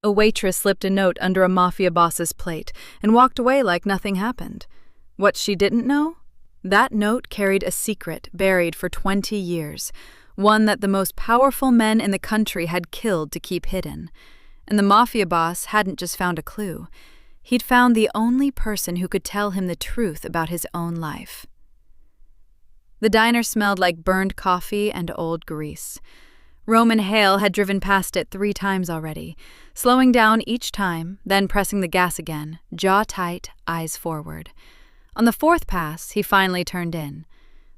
A waitress slipped a note under a Mafia boss's plate and walked away like nothing happened. What she didn't know? That note carried a secret buried for 20 years, one that the most powerful men in the country had killed to keep hidden. And the Mafia boss hadn't just found a clue. He'd found the only person who could tell him the truth about his own life. The diner smelled like burned coffee and old grease. Roman Hale had driven past it 3 times already, slowing down each time, then pressing the gas again, jaw tight, eyes forward. On the 4th pass, he finally turned in.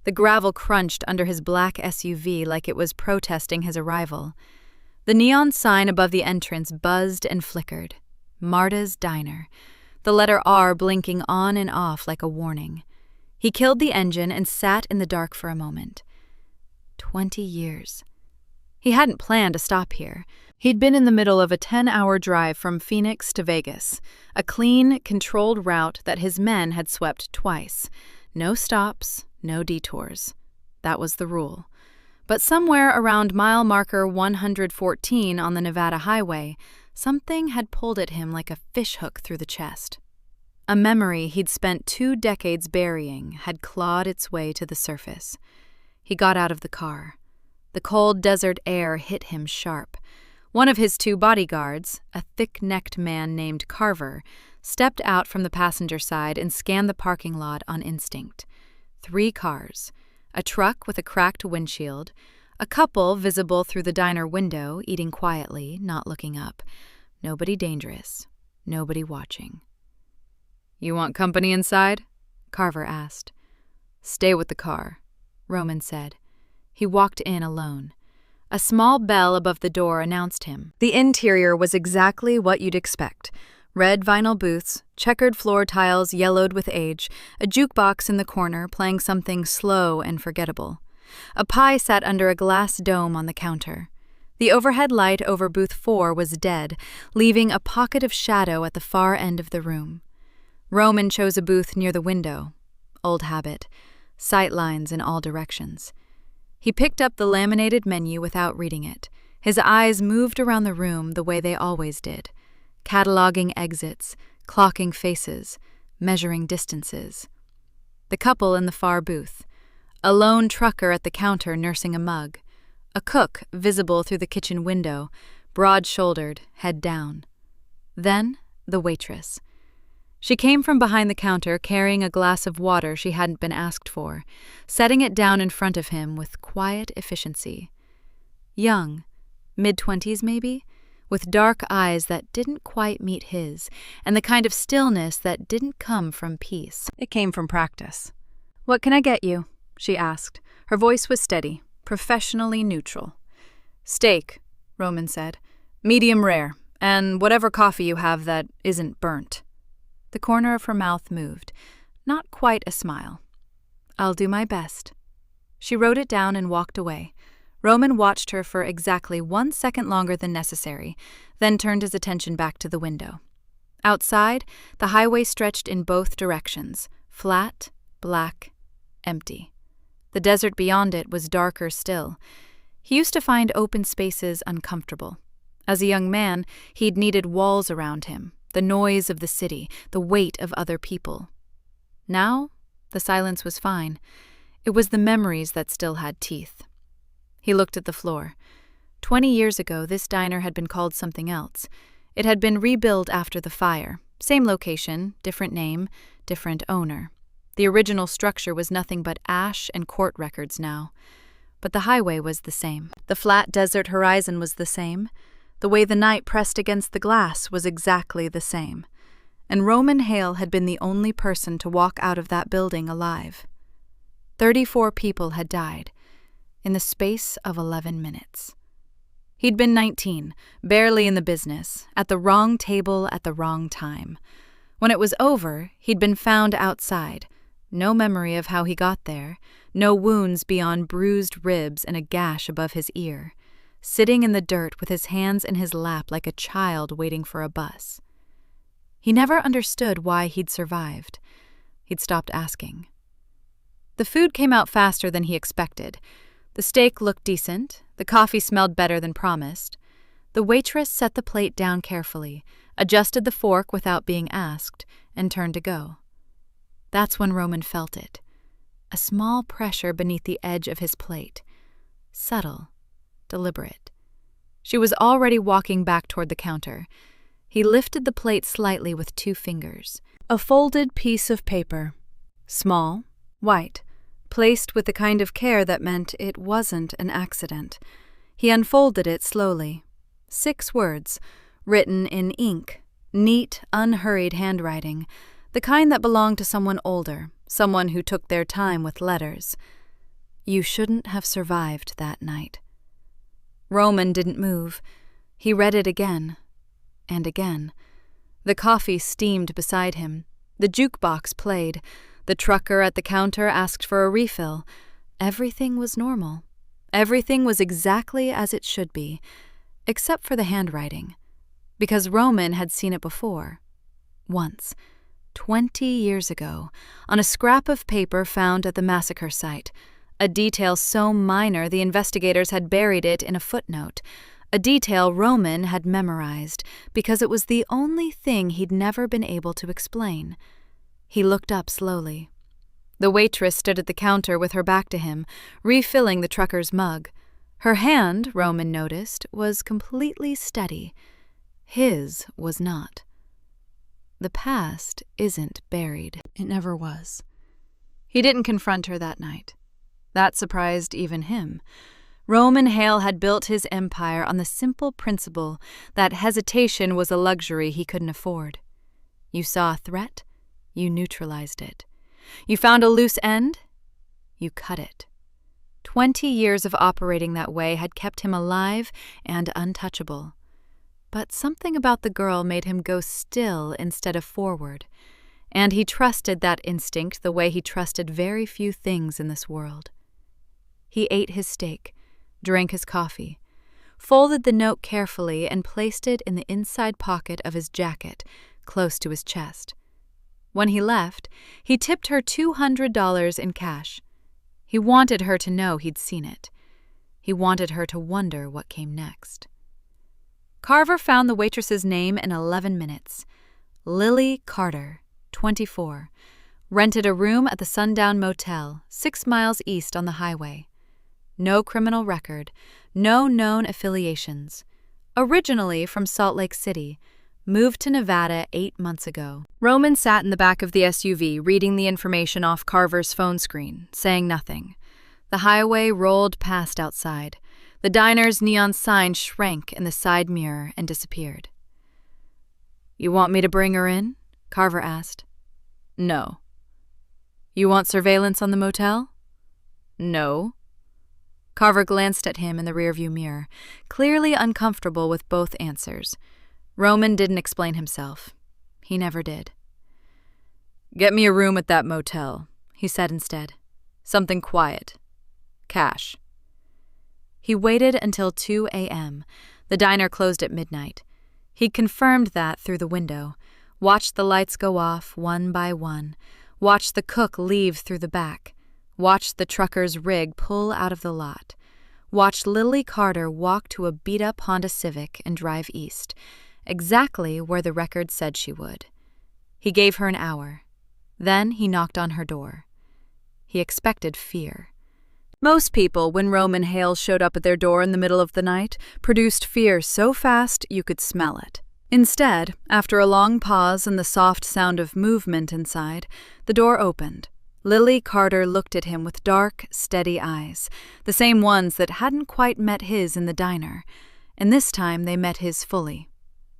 The gravel crunched under his black SUV like it was protesting his arrival. The neon sign above the entrance buzzed and flickered. Marta's Diner. The letter R blinking on and off like a warning. He killed the engine and sat in the dark for a moment. 20 years. He hadn't planned to stop here. He'd been in the middle of a 10-hour drive from Phoenix to Vegas, a clean, controlled route that his men had swept twice. No stops, no detours. That was the rule. But somewhere around mile marker 114 on the Nevada highway, something had pulled at him like a fishhook through the chest. A memory he'd spent 2 decades burying had clawed its way to the surface. He got out of the car. The cold desert air hit him sharp. One of his 2 bodyguards, a thick-necked man named Carver, stepped out from the passenger side and scanned the parking lot on instinct. 3 cars, a truck with a cracked windshield, a couple visible through the diner window, eating quietly, not looking up. Nobody dangerous, nobody watching. "You want company inside?" Carver asked. "Stay with the car," Roman said. He walked in alone. A small bell above the door announced him. The interior was exactly what you'd expect. Red vinyl booths, checkered floor tiles yellowed with age, a jukebox in the corner playing something slow and forgettable. A pie sat under a glass dome on the counter. The overhead light over booth 4 was dead, leaving a pocket of shadow at the far end of the room. Roman chose a booth near the window. Old habit. Sight lines in all directions. He picked up the laminated menu without reading it. His eyes moved around the room the way they always did, cataloging exits, clocking faces, measuring distances. The couple in the far booth. A lone trucker at the counter nursing a mug. A cook visible through the kitchen window, broad-shouldered, head down. Then the waitress. She came from behind the counter carrying a glass of water she hadn't been asked for, setting it down in front of him with quiet efficiency. Young, mid-20s maybe, with dark eyes that didn't quite meet his, and the kind of stillness that didn't come from peace. It came from practice. "What can I get you?" she asked. Her voice was steady, professionally neutral. "Steak," Roman said. "Medium rare, and whatever coffee you have that isn't burnt." The corner of her mouth moved. Not quite a smile. "I'll do my best." She wrote it down and walked away. Roman watched her for exactly 1 second longer than necessary, then turned his attention back to the window. Outside, the highway stretched in both directions, flat, black, empty. The desert beyond it was darker still. He used to find open spaces uncomfortable. As a young man, he'd needed walls around him, the noise of the city, the weight of other people. Now, the silence was fine. It was the memories that still had teeth. He looked at the floor. 20 years ago, this diner had been called something else. It had been rebuilt after the fire. Same location, different name, different owner. The original structure was nothing but ash and court records now. But the highway was the same. The flat desert horizon was the same. The way the night pressed against the glass was exactly the same. And Roman Hale had been the only person to walk out of that building alive. 34 people had died in the space of 11 minutes. He'd been 19, barely in the business, at the wrong table at the wrong time. When it was over, he'd been found outside. No memory of how he got there, no wounds beyond bruised ribs and a gash above his ear, sitting in the dirt with his hands in his lap like a child waiting for a bus. He never understood why he'd survived. He'd stopped asking. The food came out faster than he expected. The steak looked decent, the coffee smelled better than promised. The waitress set the plate down carefully, adjusted the fork without being asked, and turned to go. That's when Roman felt it. A small pressure beneath the edge of his plate. Subtle, deliberate. She was already walking back toward the counter. He lifted the plate slightly with 2 fingers. A folded piece of paper. Small, white, placed with the kind of care that meant it wasn't an accident. He unfolded it slowly. 6 words, written in ink, neat, unhurried handwriting, the kind that belonged to someone older, someone who took their time with letters. You shouldn't have survived that night. Roman didn't move. He read it again, and again. The coffee steamed beside him. The jukebox played. The trucker at the counter asked for a refill. Everything was normal. Everything was exactly as it should be, except for the handwriting, because Roman had seen it before. Once, 20 years ago, on a scrap of paper found at the massacre site, a detail so minor the investigators had buried it in a footnote, a detail Roman had memorized because it was the only thing he'd never been able to explain. He looked up slowly. The waitress stood at the counter with her back to him, refilling the trucker's mug. Her hand, Roman noticed, was completely steady. His was not. The past isn't buried. It never was. He didn't confront her that night. That surprised even him. Roman Hale had built his empire on the simple principle that hesitation was a luxury he couldn't afford. You saw a threat, you neutralized it. You found a loose end, you cut it. 20 years of operating that way had kept him alive and untouchable. But something about the girl made him go still instead of forward, and he trusted that instinct the way he trusted very few things in this world. He ate his steak, drank his coffee, folded the note carefully and placed it in the inside pocket of his jacket, close to his chest. When he left, he tipped her $200 in cash. He wanted her to know he'd seen it. He wanted her to wonder what came next. Carver found the waitress's name in 11 minutes. Lily Carter, 24, rented a room at the Sundown Motel, 6 miles east on the highway. No criminal record, no known affiliations. Originally from Salt Lake City, moved to Nevada 8 months ago. Roman sat in the back of the SUV reading the information off Carver's phone screen, saying nothing. The highway rolled past outside. The diner's neon sign shrank in the side mirror and disappeared. "You want me to bring her in?" Carver asked. "No." "You want surveillance on the motel?" "No." Carver glanced at him in the rearview mirror, clearly uncomfortable with both answers. Roman didn't explain himself. He never did. "Get me a room at that motel," he said instead. "Something quiet. Cash." He waited until 2 a.m. The diner closed at midnight. He confirmed that through the window, watched the lights go off one by one, watched the cook leave through the back, watched the trucker's rig pull out of the lot, watched Lily Carter walk to a beat-up Honda Civic and drive east, exactly where the record said she would. He gave her an hour. Then he knocked on her door. He expected fear. Most people, when Roman Hale showed up at their door in the middle of the night, produced fear so fast you could smell it. Instead, after a long pause and the soft sound of movement inside, the door opened. Lily Carter looked at him with dark, steady eyes, the same ones that hadn't quite met his in the diner, and this time they met his fully.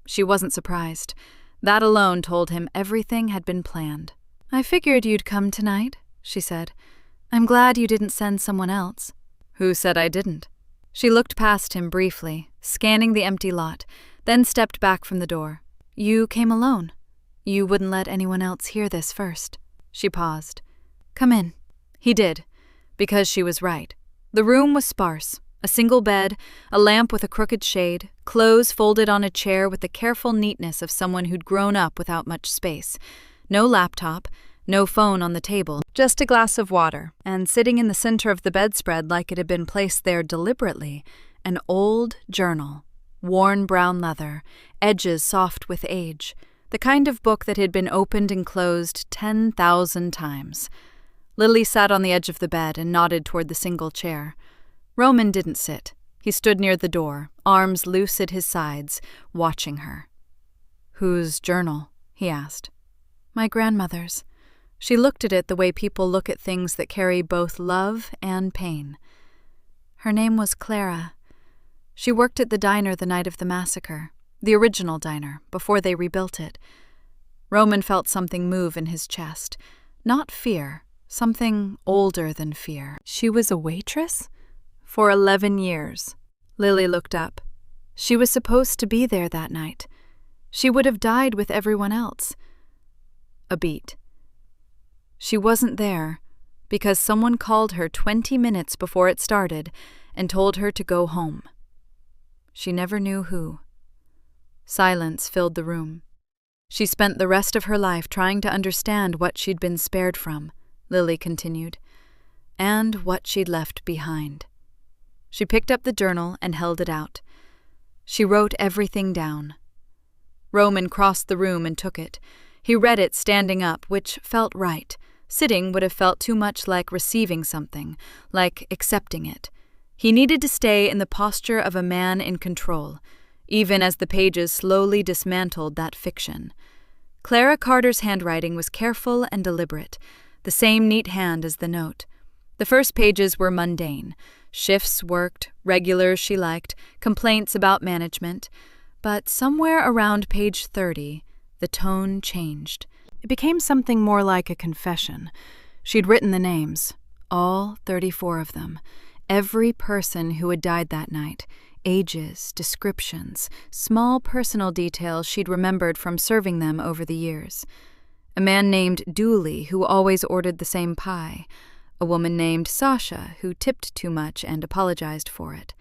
She wasn't surprised. That alone told him everything had been planned. "I figured you'd come tonight," she said. "I'm glad you didn't send someone else." "Who said I didn't?" She looked past him briefly, scanning the empty lot, then stepped back from the door. "You came alone. You wouldn't let anyone else hear this first." She paused. "Come in." He did, because she was right. The room was sparse. A single bed, a lamp with a crooked shade, clothes folded on a chair with the careful neatness of someone who'd grown up without much space. No laptop, no phone on the table, just a glass of water, and sitting in the center of the bedspread like it had been placed there deliberately, an old journal. worn brown leather, edges soft with age, the kind of book that had been opened and closed 10,000 times. Lily sat on the edge of the bed and nodded toward the single chair. Roman didn't sit. He stood near the door, arms loose at his sides, watching her. "Whose journal?" he asked. "My grandmother's." She looked at it the way people look at things that carry both love and pain. Her name was Clara. She worked at the diner the night of the massacre, the original diner, before they rebuilt it. Roman felt something move in his chest. Not fear, something older than fear. She was a waitress? For 11 years. Lily looked up. She was supposed to be there that night. She would have died with everyone else. A beat. She wasn't there because someone called her 20 minutes before it started and told her to go home. She never knew who. Silence filled the room. She spent the rest of her life trying to understand what she'd been spared from, Lily continued, and what she'd left behind. She picked up the journal and held it out. She wrote everything down. Roman crossed the room and took it. He read it standing up, which felt right. Sitting would have felt too much like receiving something, like accepting it. He needed to stay in the posture of a man in control, even as the pages slowly dismantled that fiction. Clara Carter's handwriting was careful and deliberate, the same neat hand as the note. The first pages were mundane. Shifts worked, regulars she liked, complaints about management. But somewhere around page 30, the tone changed. It became something more like a confession. She'd written the names, all 34 of them, every person who had died that night, ages, descriptions, small personal details she'd remembered from serving them over the years. A man named Dooley who always ordered the same pie. A woman named Sasha who tipped too much and apologized for it.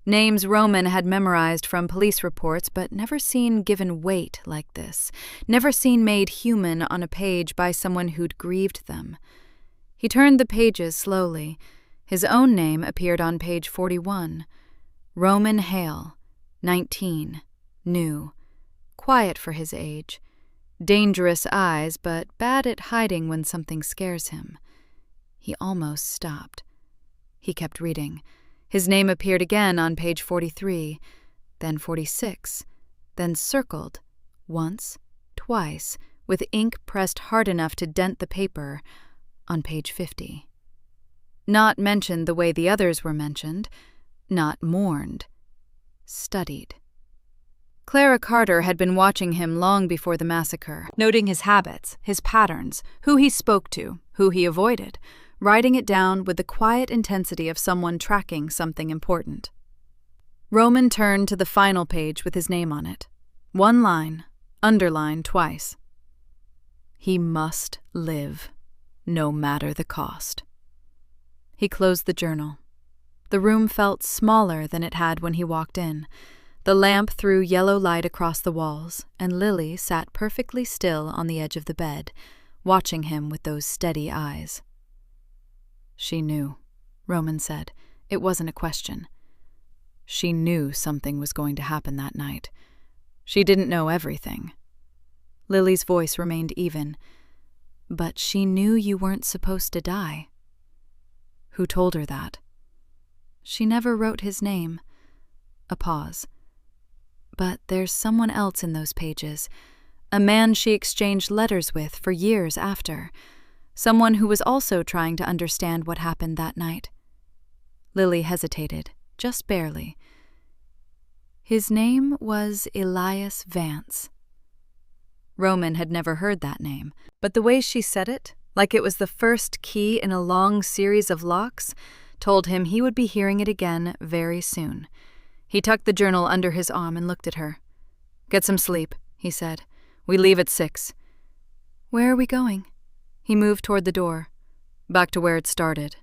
Names Roman had memorized from police reports but never seen given weight like this, never seen made human on a page by someone who'd grieved them. He turned the pages slowly. His own name appeared on page 41. Roman Hale, 19, new, quiet for his age, dangerous eyes but bad at hiding when something scares him. He almost stopped. He kept reading. His name appeared again on page 43, then 46, then circled, once, twice, with ink pressed hard enough to dent the paper, on page 50. Not mentioned the way the others were mentioned, not mourned, studied. Clara Carter had been watching him long before the massacre, noting his habits, his patterns, who he spoke to, who he avoided, writing it down with the quiet intensity of someone tracking something important. Roman turned to the final page with his name on it. One line, underlined twice. He must live, no matter the cost. He closed the journal. The room felt smaller than it had when he walked in. The lamp threw yellow light across the walls, and Lily sat perfectly still on the edge of the bed, watching him with those steady eyes. She knew, Roman said. It wasn't a question. She knew something was going to happen that night. She didn't know everything. Lily's voice remained even. But she knew you weren't supposed to die. Who told her that? She never wrote his name. A pause. But there's someone else in those pages, a man she exchanged letters with for years after. Someone who was also trying to understand what happened that night. Lily hesitated, just barely. His name was Elias Vance. Roman had never heard that name, but the way she said it, like it was the first key in a long series of locks, told him he would be hearing it again very soon. He tucked the journal under his arm and looked at her. "Get some sleep," he said. "We leave at 6. "Where are we going?" He moved toward the door. "Back to where it started."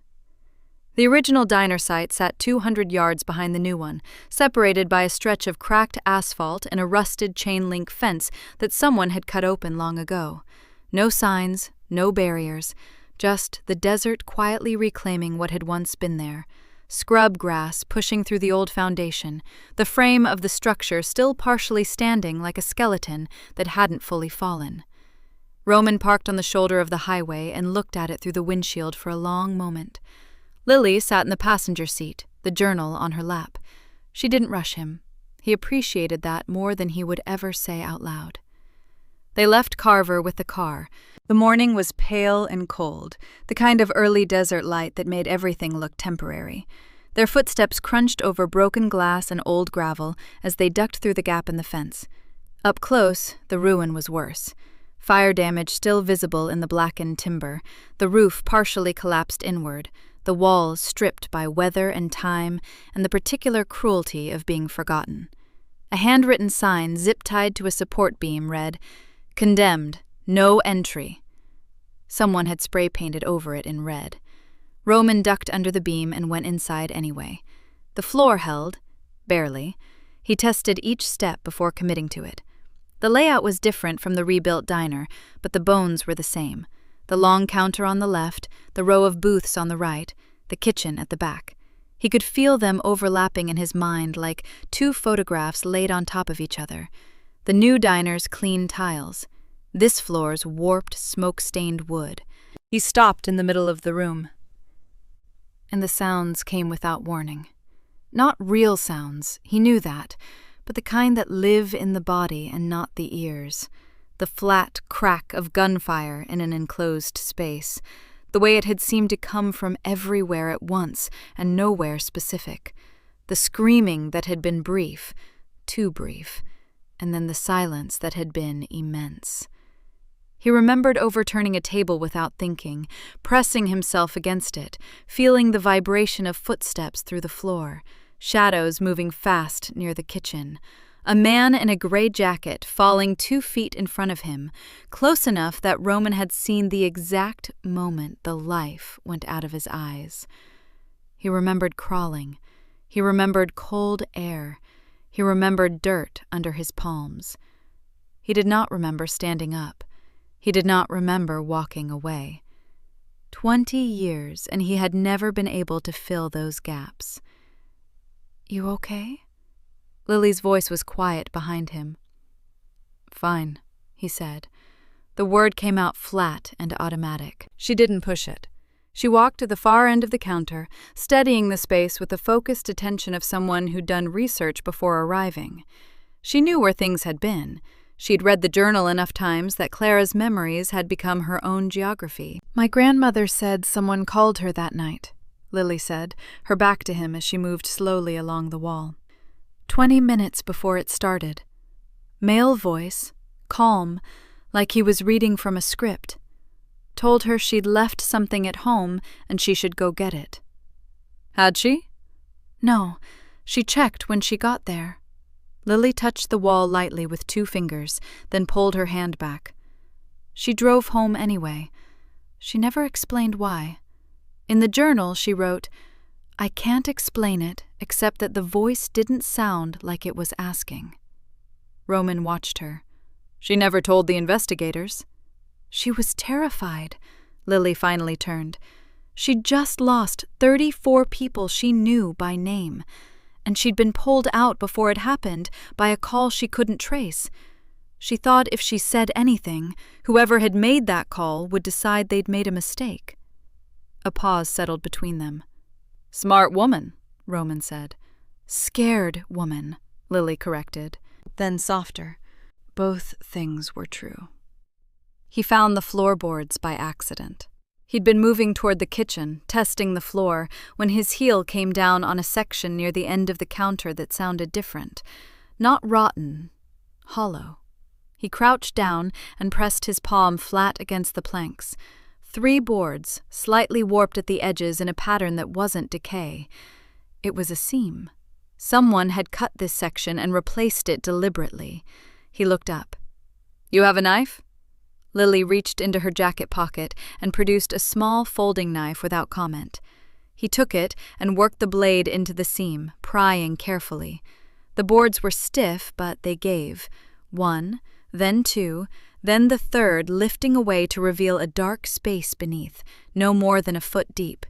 The original diner site sat 200 yards behind the new one, separated by a stretch of cracked asphalt and a rusted chain-link fence that someone had cut open long ago. No signs, no barriers, just the desert quietly reclaiming what had once been there, scrub grass pushing through the old foundation, the frame of the structure still partially standing like a skeleton that hadn't fully fallen. Roman parked on the shoulder of the highway and looked at it through the windshield for a long moment. Lily sat in the passenger seat, the journal on her lap. She didn't rush him. He appreciated that more than he would ever say out loud. They left Carver with the car. The morning was pale and cold, the kind of early desert light that made everything look temporary. Their footsteps crunched over broken glass and old gravel as they ducked through the gap in the fence. Up close, the ruin was worse. Fire damage still visible in the blackened timber, the roof partially collapsed inward, the walls stripped by weather and time and the particular cruelty of being forgotten. A handwritten sign zip-tied to a support beam read, "Condemned. No entry." Someone had spray-painted over it in red. Roman ducked under the beam and went inside anyway. The floor held, barely. He tested each step before committing to it. The layout was different from the rebuilt diner, but the bones were the same. The long counter on the left, the row of booths on the right, the kitchen at the back. He could feel them overlapping in his mind like two photographs laid on top of each other. The new diner's clean tiles. This floor's warped, smoke-stained wood. He stopped in the middle of the room. And the sounds came without warning. Not real sounds, he knew that, but the kind that live in the body and not the ears. The flat crack of gunfire in an enclosed space. The way it had seemed to come from everywhere at once and nowhere specific. The screaming that had been brief, too brief, and then the silence that had been immense. He remembered overturning a table without thinking, pressing himself against it, feeling the vibration of footsteps through the floor, shadows moving fast near the kitchen. A man in a gray jacket falling 2 feet in front of him, close enough that Roman had seen the exact moment the life went out of his eyes. He remembered crawling. He remembered cold air. He remembered dirt under his palms. He did not remember standing up. He did not remember walking away. 20 years, and he had never been able to fill those gaps. "You okay?" Lily's voice was quiet behind him. "Fine," he said. The word came out flat and automatic. She didn't push it. She walked to the far end of the counter, studying the space with the focused attention of someone who'd done research before arriving. She knew where things had been. She'd read the journal enough times that Clara's memories had become her own geography. "My grandmother said someone called her that night," Lily said, her back to him as she moved slowly along the wall. 20 minutes before it started. Male voice, calm, like he was reading from a script. Told her she'd left something at home and she should go get it. Had she? No, she checked when she got there. Lily touched the wall lightly with 2 fingers, then pulled her hand back. She drove home anyway. She never explained why. In the journal she wrote, "I can't explain it except that the voice didn't sound like it was asking." Roman watched her. "She never told the investigators." She was terrified. Lily finally turned. She'd just lost 34 people she knew by name, and she'd been pulled out before it happened by a call she couldn't trace. She thought if she said anything, whoever had made that call would decide they'd made a mistake. A pause settled between them. "Smart woman," Roman said. "Scared woman," Lily corrected. Then softer. Both things were true. He found the floorboards by accident. He'd been moving toward the kitchen, testing the floor, when his heel came down on a section near the end of the counter that sounded different. Not rotten, hollow. He crouched down and pressed his palm flat against the planks. 3 boards, slightly warped at the edges in a pattern that wasn't decay. It was a seam. Someone had cut this section and replaced it deliberately. He looked up. "You have a knife?" Lily reached into her jacket pocket and produced a small folding knife without comment. He took it and worked the blade into the seam, prying carefully. The boards were stiff, but they gave. 1, then 2, then the 3rd lifting away to reveal a dark space beneath, no more than a foot deep.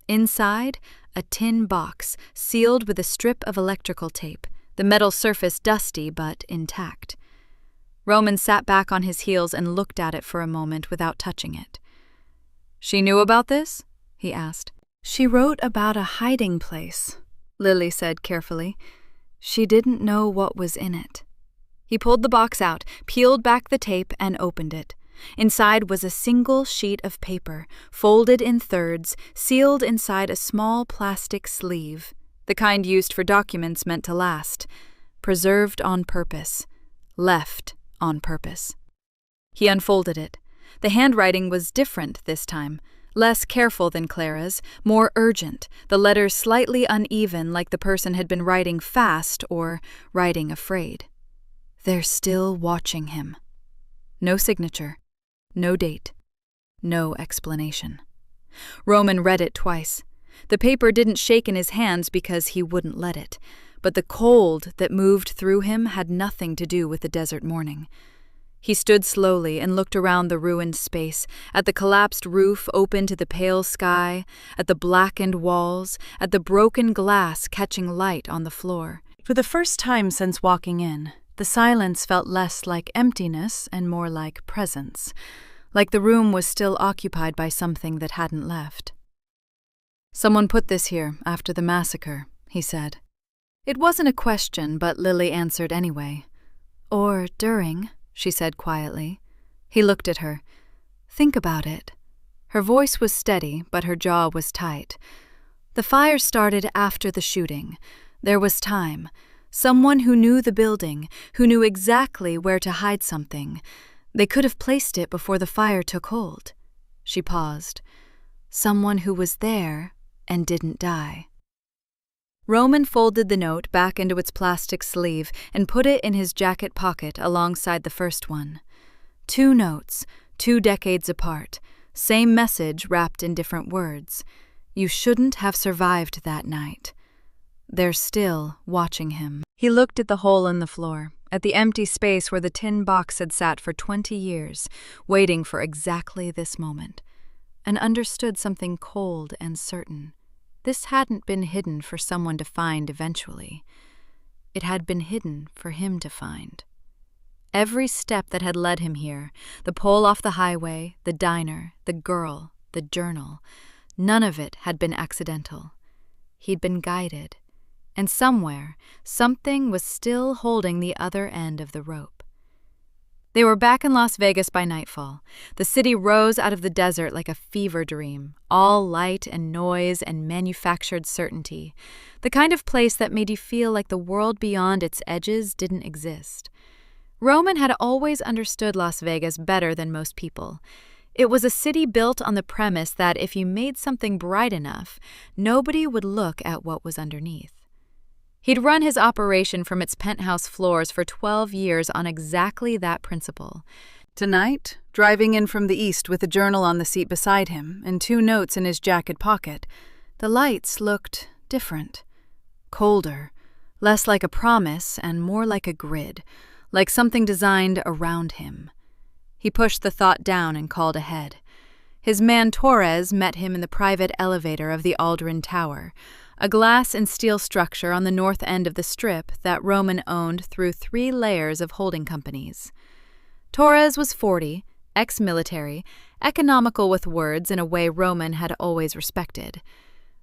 Inside, a tin box sealed with a strip of electrical tape, the metal surface dusty but intact. Roman sat back on his heels and looked at it for a moment without touching it. "She knew about this?" he asked. "She wrote about a hiding place," Lily said carefully. "She didn't know what was in it." He pulled the box out, peeled back the tape, and opened it. Inside was a single sheet of paper, folded in thirds, sealed inside a small plastic sleeve, the kind used for documents meant to last, preserved on purpose, left on purpose. He unfolded it. The handwriting was different this time, less careful than Clara's, more urgent, the letters slightly uneven like the person had been writing fast or writing afraid. They're still watching him. No signature, no date, no explanation. Roman read it twice. The paper didn't shake in his hands because he wouldn't let it, but the cold that moved through him had nothing to do with the desert morning. He stood slowly and looked around the ruined space, at the collapsed roof open to the pale sky, at the blackened walls, at the broken glass catching light on the floor. For the first time since walking in, the silence felt less like emptiness and more like presence, like the room was still occupied by something that hadn't left. "Someone put this here after the massacre," he said. It wasn't a question, but Lily answered anyway. "Or during," she said quietly. He looked at her. "Think about it." Her voice was steady, but her jaw was tight. "The fire started after the shooting. There was time. Someone who knew the building, who knew exactly where to hide something. They could have placed it before the fire took hold." She paused. "Someone who was there and didn't die." Roman folded the note back into its plastic sleeve and put it in his jacket pocket alongside the first one. 2 notes, 2 decades apart, same message wrapped in different words. You shouldn't have survived that night. They're still watching him. He looked at the hole in the floor, at the empty space where the tin box had sat for 20 years, waiting for exactly this moment, and understood something cold and certain. This hadn't been hidden for someone to find eventually. It had been hidden for him to find. Every step that had led him here, the pole off the highway, the diner, the girl, the journal, none of it had been accidental. He'd been guided, and somewhere, something was still holding the other end of the rope. They were back in Las Vegas by nightfall. The city rose out of the desert like a fever dream, all light and noise and manufactured certainty, the kind of place that made you feel like the world beyond its edges didn't exist. Roman had always understood Las Vegas better than most people. It was a city built on the premise that if you made something bright enough, nobody would look at what was underneath. He'd run his operation from its penthouse floors for 12 years on exactly that principle. Tonight, driving in from the east with a journal on the seat beside him and 2 notes in his jacket pocket, the lights looked different, colder, less like a promise and more like a grid, like something designed around him. He pushed the thought down and called ahead. His man Torres met him in the private elevator of the Aldrin Tower, a glass and steel structure on the north end of the strip that Roman owned through 3 layers of holding companies. Torres was 40, ex-military, economical with words in a way Roman had always respected.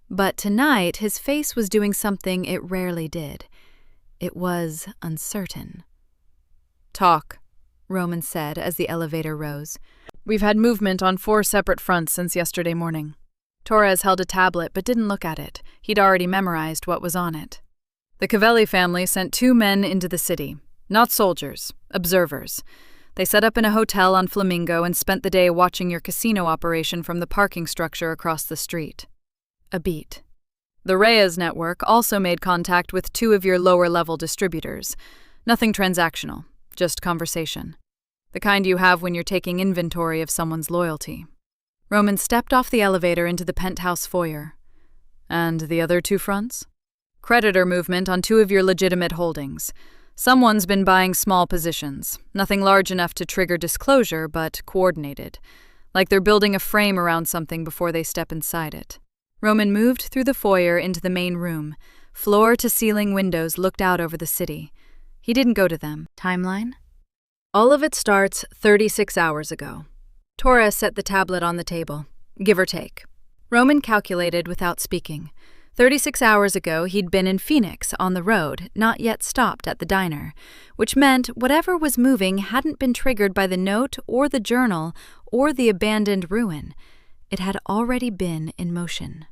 But tonight his face was doing something it rarely did. It was uncertain. "Talk," Roman said as the elevator rose. "We've had movement on 4 separate fronts since yesterday morning." Torres held a tablet but didn't look at it. He'd already memorized what was on it. "The Cavelli family sent 2 men into the city. Not soldiers, observers. They set up in a hotel on Flamingo and spent the day watching your casino operation from the parking structure across the street." A beat. "The Reyes network also made contact with 2 of your lower-level distributors. Nothing transactional, just conversation. The kind you have when you're taking inventory of someone's loyalty." Roman stepped off the elevator into the penthouse foyer. "And the other 2 fronts?" "Creditor movement on 2 of your legitimate holdings. Someone's been buying small positions, nothing large enough to trigger disclosure, but coordinated. Like they're building a frame around something before they step inside it." Roman moved through the foyer into the main room. Floor-to-ceiling windows looked out over the city. He didn't go to them. Timeline? All of it starts 36 hours ago. Torres set the tablet on the table, give or take. Roman calculated without speaking. 36 hours ago, he'd been in Phoenix on the road, not yet stopped at the diner, which meant whatever was moving hadn't been triggered by the note or the journal or the abandoned ruin. It had already been in motion.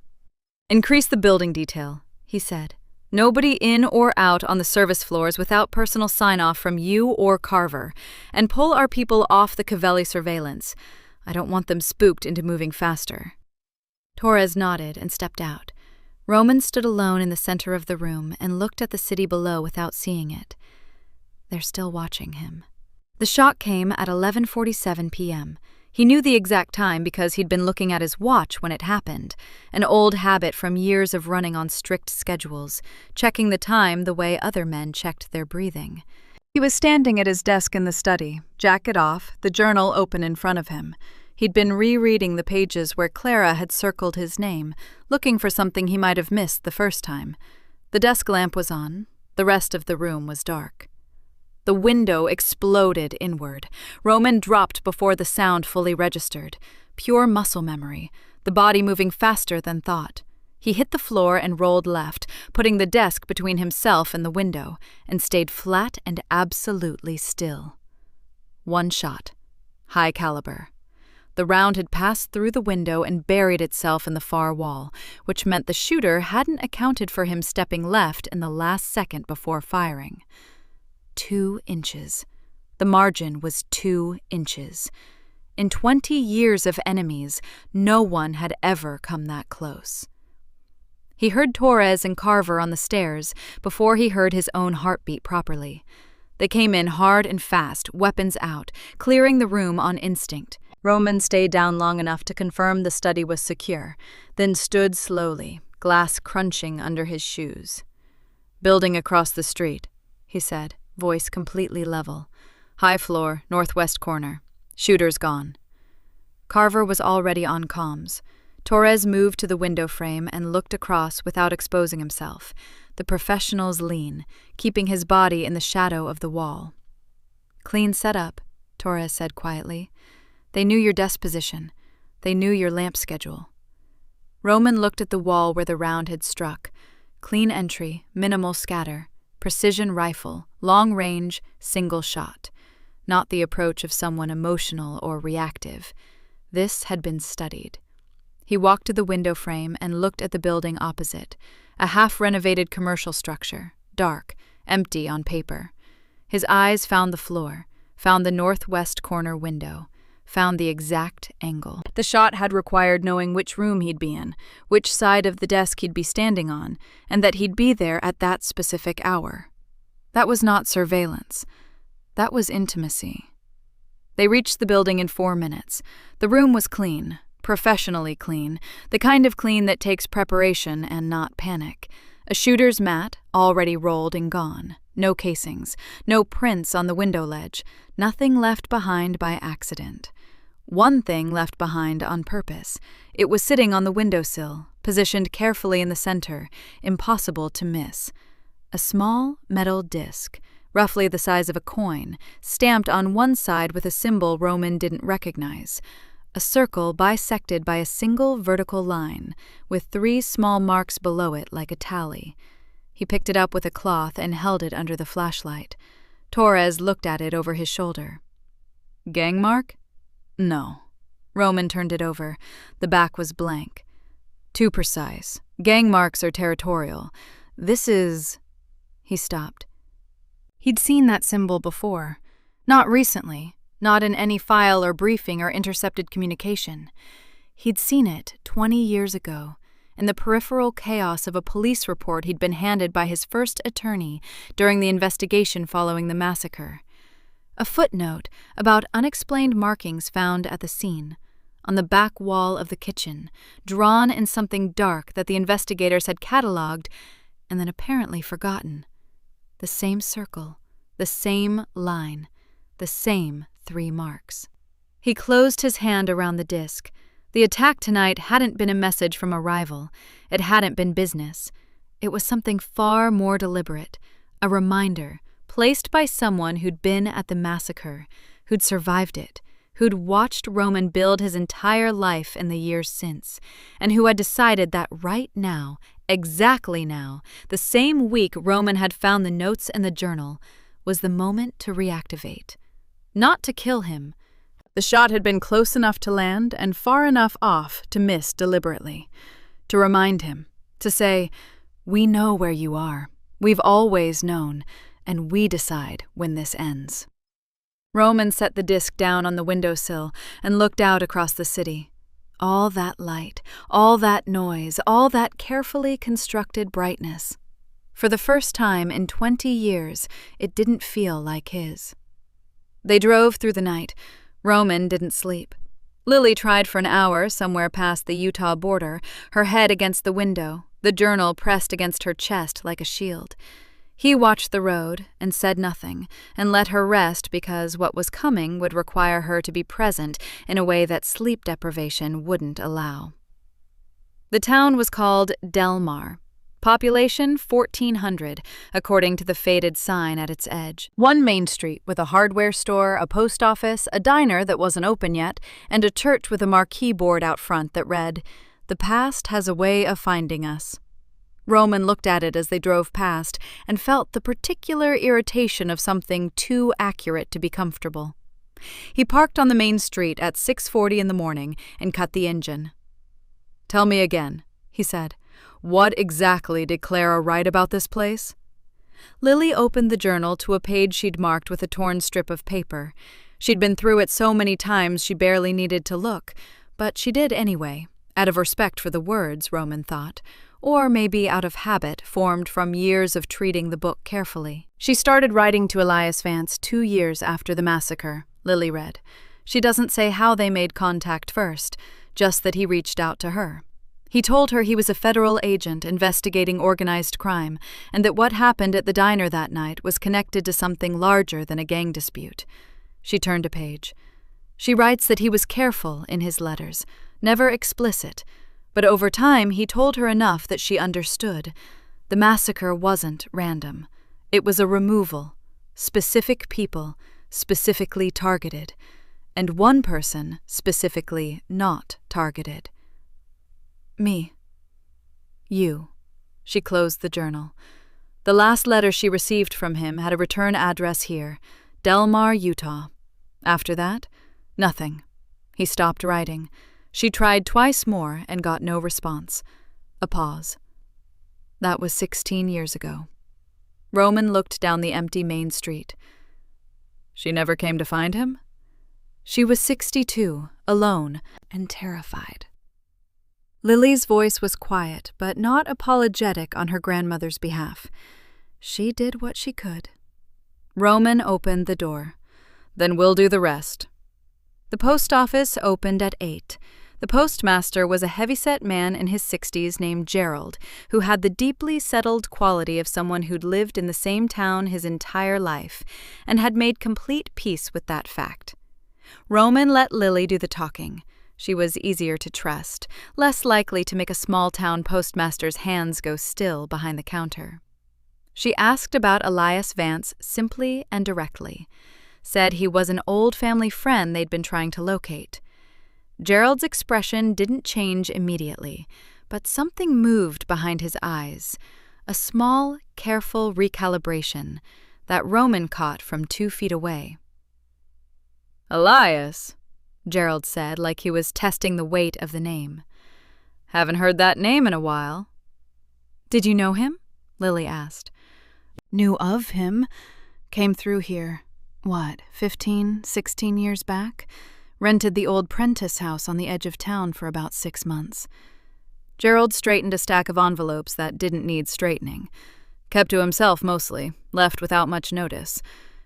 "Increase the building detail," he said. "Nobody in or out on the service floors without personal sign-off from you or Carver, and pull our people off the Cavelli surveillance. I don't want them spooked into moving faster." Torres nodded and stepped out. Roman stood alone in the center of the room and looked at the city below without seeing it. They're still watching him. The shock came at 11:47 p.m. He knew the exact time because he'd been looking at his watch when it happened, an old habit from years of running on strict schedules, checking the time the way other men checked their breathing. He was standing at his desk in the study, jacket off, the journal open in front of him. He'd been rereading the pages where Clara had circled his name, looking for something he might have missed the first time. The desk lamp was on. The rest of the room was dark. The window exploded inward. Roman dropped before the sound fully registered. Pure muscle memory, the body moving faster than thought. He hit the floor and rolled left, putting the desk between himself and the window, and stayed flat and absolutely still. One shot. High caliber. The round had passed through the window and buried itself in the far wall, which meant the shooter hadn't accounted for him stepping left in the last second before firing. 2 inches. The margin was 2 inches. In 20 years of enemies, no one had ever come that close. He heard Torres and Carver on the stairs before he heard his own heartbeat properly. They came in hard and fast, weapons out, clearing the room on instinct. Roman stayed down long enough to confirm the study was secure, then stood slowly, glass crunching under his shoes. "Building across the street," he said, voice completely level. "High floor, northwest corner. Shooter's gone." Carver was already on comms. Torres moved to the window frame and looked across without exposing himself, the professional's lean, keeping his body in the shadow of the wall. "Clean setup," Torres said quietly. "They knew your desk position. They knew your lamp schedule." Roman looked at the wall where the round had struck. Clean entry, minimal scatter, precision rifle, long range, single shot. Not the approach of someone emotional or reactive. This had been studied. He walked to the window frame and looked at the building opposite, a half-renovated commercial structure, dark, empty on paper. His eyes found the floor, found the northwest corner window, found the exact angle. The shot had required knowing which room he'd be in, which side of the desk he'd be standing on, and that he'd be there at that specific hour. That was not surveillance. That was intimacy. They reached the building in 4 minutes. The room was clean, professionally clean, the kind of clean that takes preparation and not panic. A shooter's mat, already rolled and gone. No casings, no prints on the window ledge, nothing left behind by accident. One thing left behind on purpose. It was sitting on the windowsill, positioned carefully in the center, impossible to miss. A small metal disc, roughly the size of a coin, stamped on one side with a symbol Roman didn't recognize. A circle bisected by a single vertical line, with 3 small marks below it like a tally. He picked it up with a cloth and held it under the flashlight. Torres looked at it over his shoulder. "Gang mark?" "No." Roman turned it over. The back was blank. "Too precise. Gang marks are territorial. This is—" He stopped. He'd seen that symbol before. Not recently. Not in any file or briefing or intercepted communication. He'd seen it 20 years ago, in the peripheral chaos of a police report he'd been handed by his first attorney during the investigation following the massacre. A footnote about unexplained markings found at the scene, on the back wall of the kitchen, drawn in something dark that the investigators had catalogued and then apparently forgotten. The same circle, the same line, the same 3 marks. He closed his hand around the disc. The attack tonight hadn't been a message from a rival. It hadn't been business. It was something far more deliberate, a reminder placed by someone who'd been at the massacre, who'd survived it, who'd watched Roman build his entire life in the years since, and who had decided that right now, exactly now, the same week Roman had found the notes in the journal, was the moment to reactivate. Not to kill him. The shot had been close enough to land and far enough off to miss deliberately. To remind him, to say, "We know where you are. We've always known, and we decide when this ends." Roman set the disc down on the windowsill and looked out across the city. All that light, all that noise, all that carefully constructed brightness. For the first time in 20 years, it didn't feel like his. They drove through the night. Roman didn't sleep. Lily tried for an hour somewhere past the Utah border, her head against the window, the journal pressed against her chest like a shield. He watched the road and said nothing, and let her rest because what was coming would require her to be present in a way that sleep deprivation wouldn't allow. The town was called Del Mar. Population 1,400, according to the faded sign at its edge. One main street with a hardware store, a post office, a diner that wasn't open yet, and a church with a marquee board out front that read, "The past has a way of finding us." Roman looked at it as they drove past and felt the particular irritation of something too accurate to be comfortable. He parked on the main street at 6:40 in the morning and cut the engine. "Tell me again," he said. "What exactly did Clara write about this place?" Lily opened the journal to a page she'd marked with a torn strip of paper. She'd been through it so many times she barely needed to look, but she did anyway, out of respect for the words, Roman thought, or maybe out of habit formed from years of treating the book carefully. She started writing to Elias Vance 2 years after the massacre, Lily read. She doesn't say how they made contact first, just that he reached out to her. He told her he was a federal agent investigating organized crime, and that what happened at the diner that night was connected to something larger than a gang dispute. She turned a page. She writes that he was careful in his letters, never explicit, but over time he told her enough that she understood. The massacre wasn't random. It was a removal, specific people, specifically targeted, and one person specifically not targeted. "Me. You." She closed the journal. The last letter she received from him had a return address here, Del Mar, Utah. After that, nothing. He stopped writing. She tried twice more and got no response. A pause. That was 16 years ago. Roman looked down the empty main street. She never came to find him? She was 62, alone, and terrified. Lily's voice was quiet, but not apologetic on her grandmother's behalf. She did what she could. Roman opened the door. "Then we'll do the rest." The post office opened at 8. The postmaster was a heavyset man in his 60s named Gerald, who had the deeply settled quality of someone who'd lived in the same town his entire life, and had made complete peace with that fact. Roman let Lily do the talking. She was easier to trust, less likely to make a small-town postmaster's hands go still behind the counter. She asked about Elias Vance simply and directly, said he was an old family friend they'd been trying to locate. Gerald's expression didn't change immediately, but something moved behind his eyes, a small, careful recalibration that Roman caught from 2 feet away. "Elias," Gerald said, like he was testing the weight of the name. "Haven't heard that name in a while." "Did you know him?" Lily asked. "Knew of him. Came through here, 15, 16 years back? Rented the old Prentice house on the edge of town for about 6 months." Gerald straightened a stack of envelopes that didn't need straightening. Kept to himself mostly, left without much notice.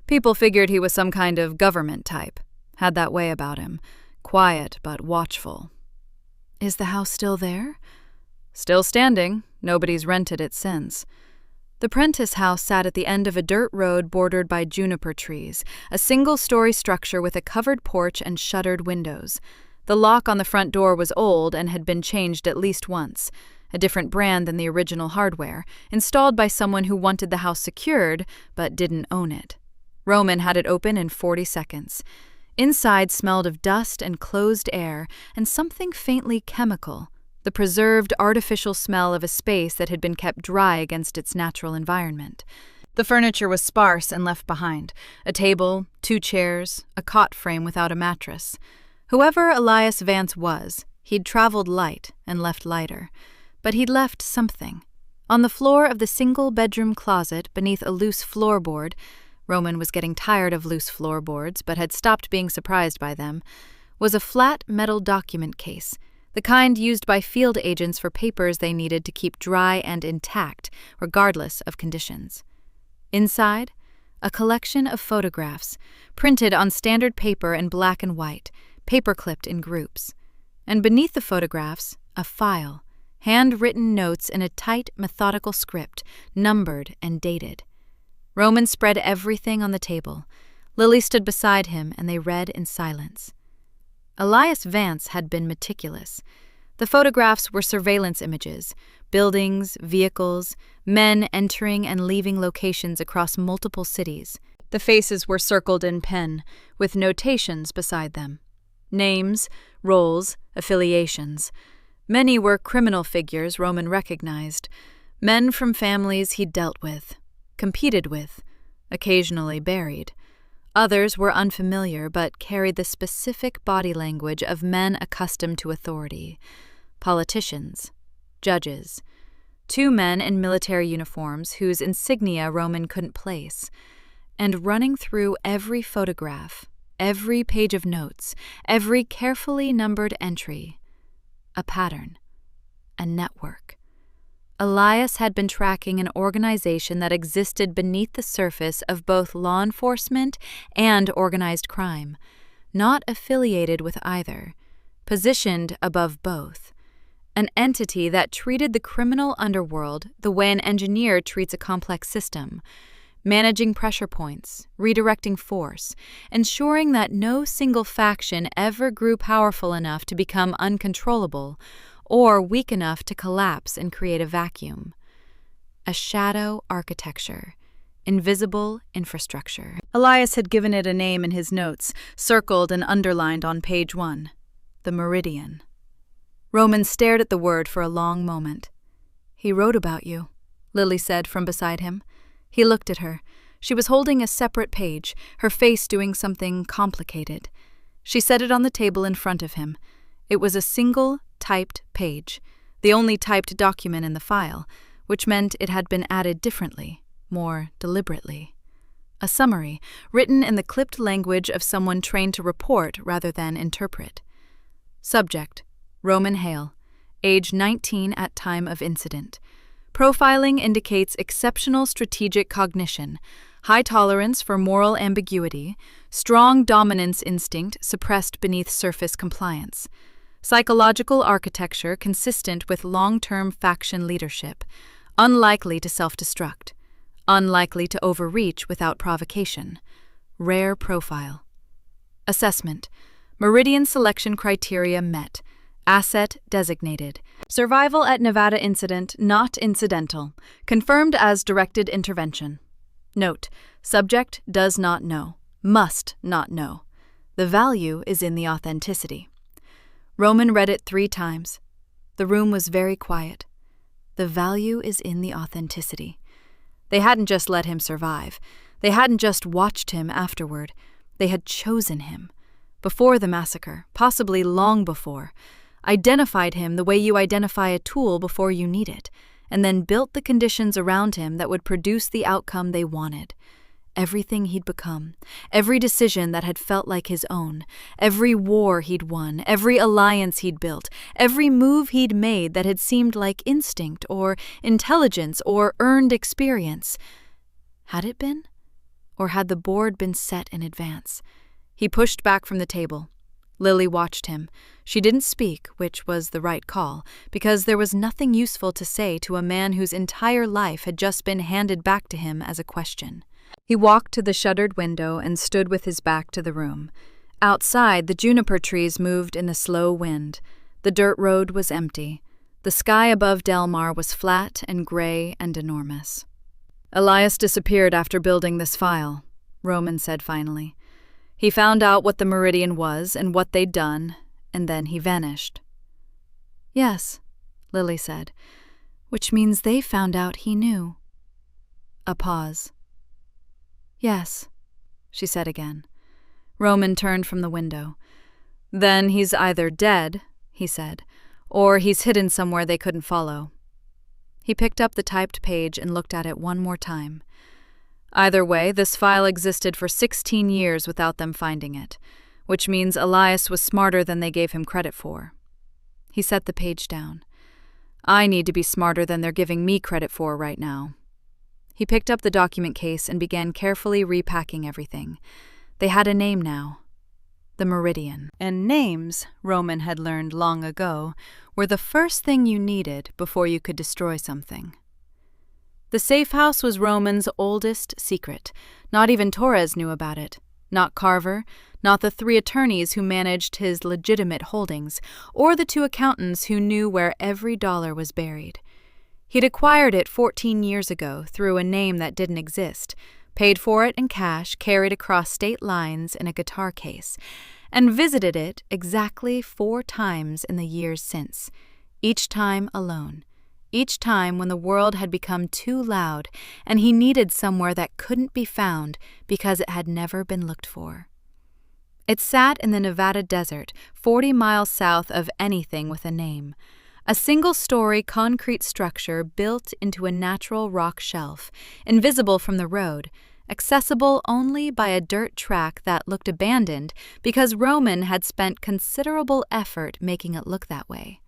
People figured he was some kind of government type. Had that way about him. Quiet but watchful. "Is the house still there?" "Still standing. Nobody's rented it since." The Prentice house sat at the end of a dirt road bordered by juniper trees, a single-story structure with a covered porch and shuttered windows. The lock on the front door was old and had been changed at least once, a different brand than the original hardware, installed by someone who wanted the house secured but didn't own it. Roman had it open in 40 seconds. Inside smelled of dust and closed air and something faintly chemical, the preserved artificial smell of a space that had been kept dry against its natural environment. The furniture was sparse and left behind: a table, 2 chairs, a cot frame without a mattress. Whoever Elias Vance was, he'd traveled light and left lighter. But he'd left something. On the floor of the single-bedroom closet beneath a loose floorboard — Roman was getting tired of loose floorboards but had stopped being surprised by them — was a flat metal document case, the kind used by field agents for papers they needed to keep dry and intact, regardless of conditions. Inside, a collection of photographs, printed on standard paper in black and white, paper-clipped in groups. And beneath the photographs, a file, handwritten notes in a tight, methodical script, numbered and dated. Roman spread everything on the table. Lily stood beside him, and they read in silence. Elias Vance had been meticulous. The photographs were surveillance images: buildings, vehicles, men entering and leaving locations across multiple cities. The faces were circled in pen, with notations beside them: names, roles, affiliations. Many were criminal figures Roman recognized, men from families he'd dealt with, competed with, occasionally buried. Others were unfamiliar but carried the specific body language of men accustomed to authority: politicians, judges, 2 men in military uniforms whose insignia Roman couldn't place. And running through every photograph, every page of notes, every carefully numbered entry, a pattern, a network. Elias had been tracking an organization that existed beneath the surface of both law enforcement and organized crime, not affiliated with either, positioned above both. An entity that treated the criminal underworld the way an engineer treats a complex system, managing pressure points, redirecting force, ensuring that no single faction ever grew powerful enough to become uncontrollable or weak enough to collapse and create a vacuum. A shadow architecture, invisible infrastructure. Elias had given it a name in his notes, circled and underlined on page 1: the Meridian. Roman stared at the word for a long moment. "He wrote about you," Lily said from beside him. He looked at her. She was holding a separate page, her face doing something complicated. She set it on the table in front of him. It was a single, typed page, the only typed document in the file, which meant it had been added differently, more deliberately. A summary, written in the clipped language of someone trained to report rather than interpret. Subject: Roman Hale, age 19 at time of incident. Profiling indicates exceptional strategic cognition, high tolerance for moral ambiguity, strong dominance instinct suppressed beneath surface compliance. Psychological architecture consistent with long-term faction leadership, unlikely to self-destruct, unlikely to overreach without provocation. Rare profile. Assessment: Meridian selection criteria met. Asset designated. Survival at Nevada incident not incidental. Confirmed as directed intervention. Note: subject does not know. Must not know. The value is in the authenticity. Roman read it 3 times. The room was very quiet. The value is in the authenticity. They hadn't just let him survive. They hadn't just watched him afterward. They had chosen him. Before the massacre, possibly long before. Identified him the way you identify a tool before you need it, and then built the conditions around him that would produce the outcome they wanted. Everything he'd become, every decision that had felt like his own, every war he'd won, every alliance he'd built, every move he'd made that had seemed like instinct or intelligence or earned experience. Had it been? Or had the board been set in advance? He pushed back from the table. Lily watched him. She didn't speak, which was the right call, because there was nothing useful to say to a man whose entire life had just been handed back to him as a question. He walked to the shuttered window and stood with his back to the room. Outside, the juniper trees moved in the slow wind. The dirt road was empty. The sky above Delmar was flat and gray and enormous. "Elias disappeared after building this file," Roman said finally. "He found out what the Meridian was and what they'd done, and then he vanished." "Yes," Lily said, "which means they found out he knew." A pause. "Yes," she said again. Roman turned from the window. "Then he's either dead," he said, "or he's hidden somewhere they couldn't follow." He picked up the typed page and looked at it one more time. "Either way, this file existed for 16 years without them finding it, which means Elias was smarter than they gave him credit for." He set the page down. "I need to be smarter than they're giving me credit for right now." He picked up the document case and began carefully repacking everything. They had a name now. The Meridian. And names, Roman had learned long ago, were the first thing you needed before you could destroy something. The safe house was Roman's oldest secret. Not even Torres knew about it. Not Carver, not the 3 attorneys who managed his legitimate holdings, or the 2 accountants who knew where every dollar was buried. He'd acquired it 14 years ago through a name that didn't exist, paid for it in cash carried across state lines in a guitar case, and visited it exactly 4 times in the years since, each time alone, each time when the world had become too loud and he needed somewhere that couldn't be found because it had never been looked for. It sat in the Nevada desert, 40 miles south of anything with a name. A single-story concrete structure built into a natural rock shelf, invisible from the road, accessible only by a dirt track that looked abandoned because Roman had spent considerable effort making it look that way.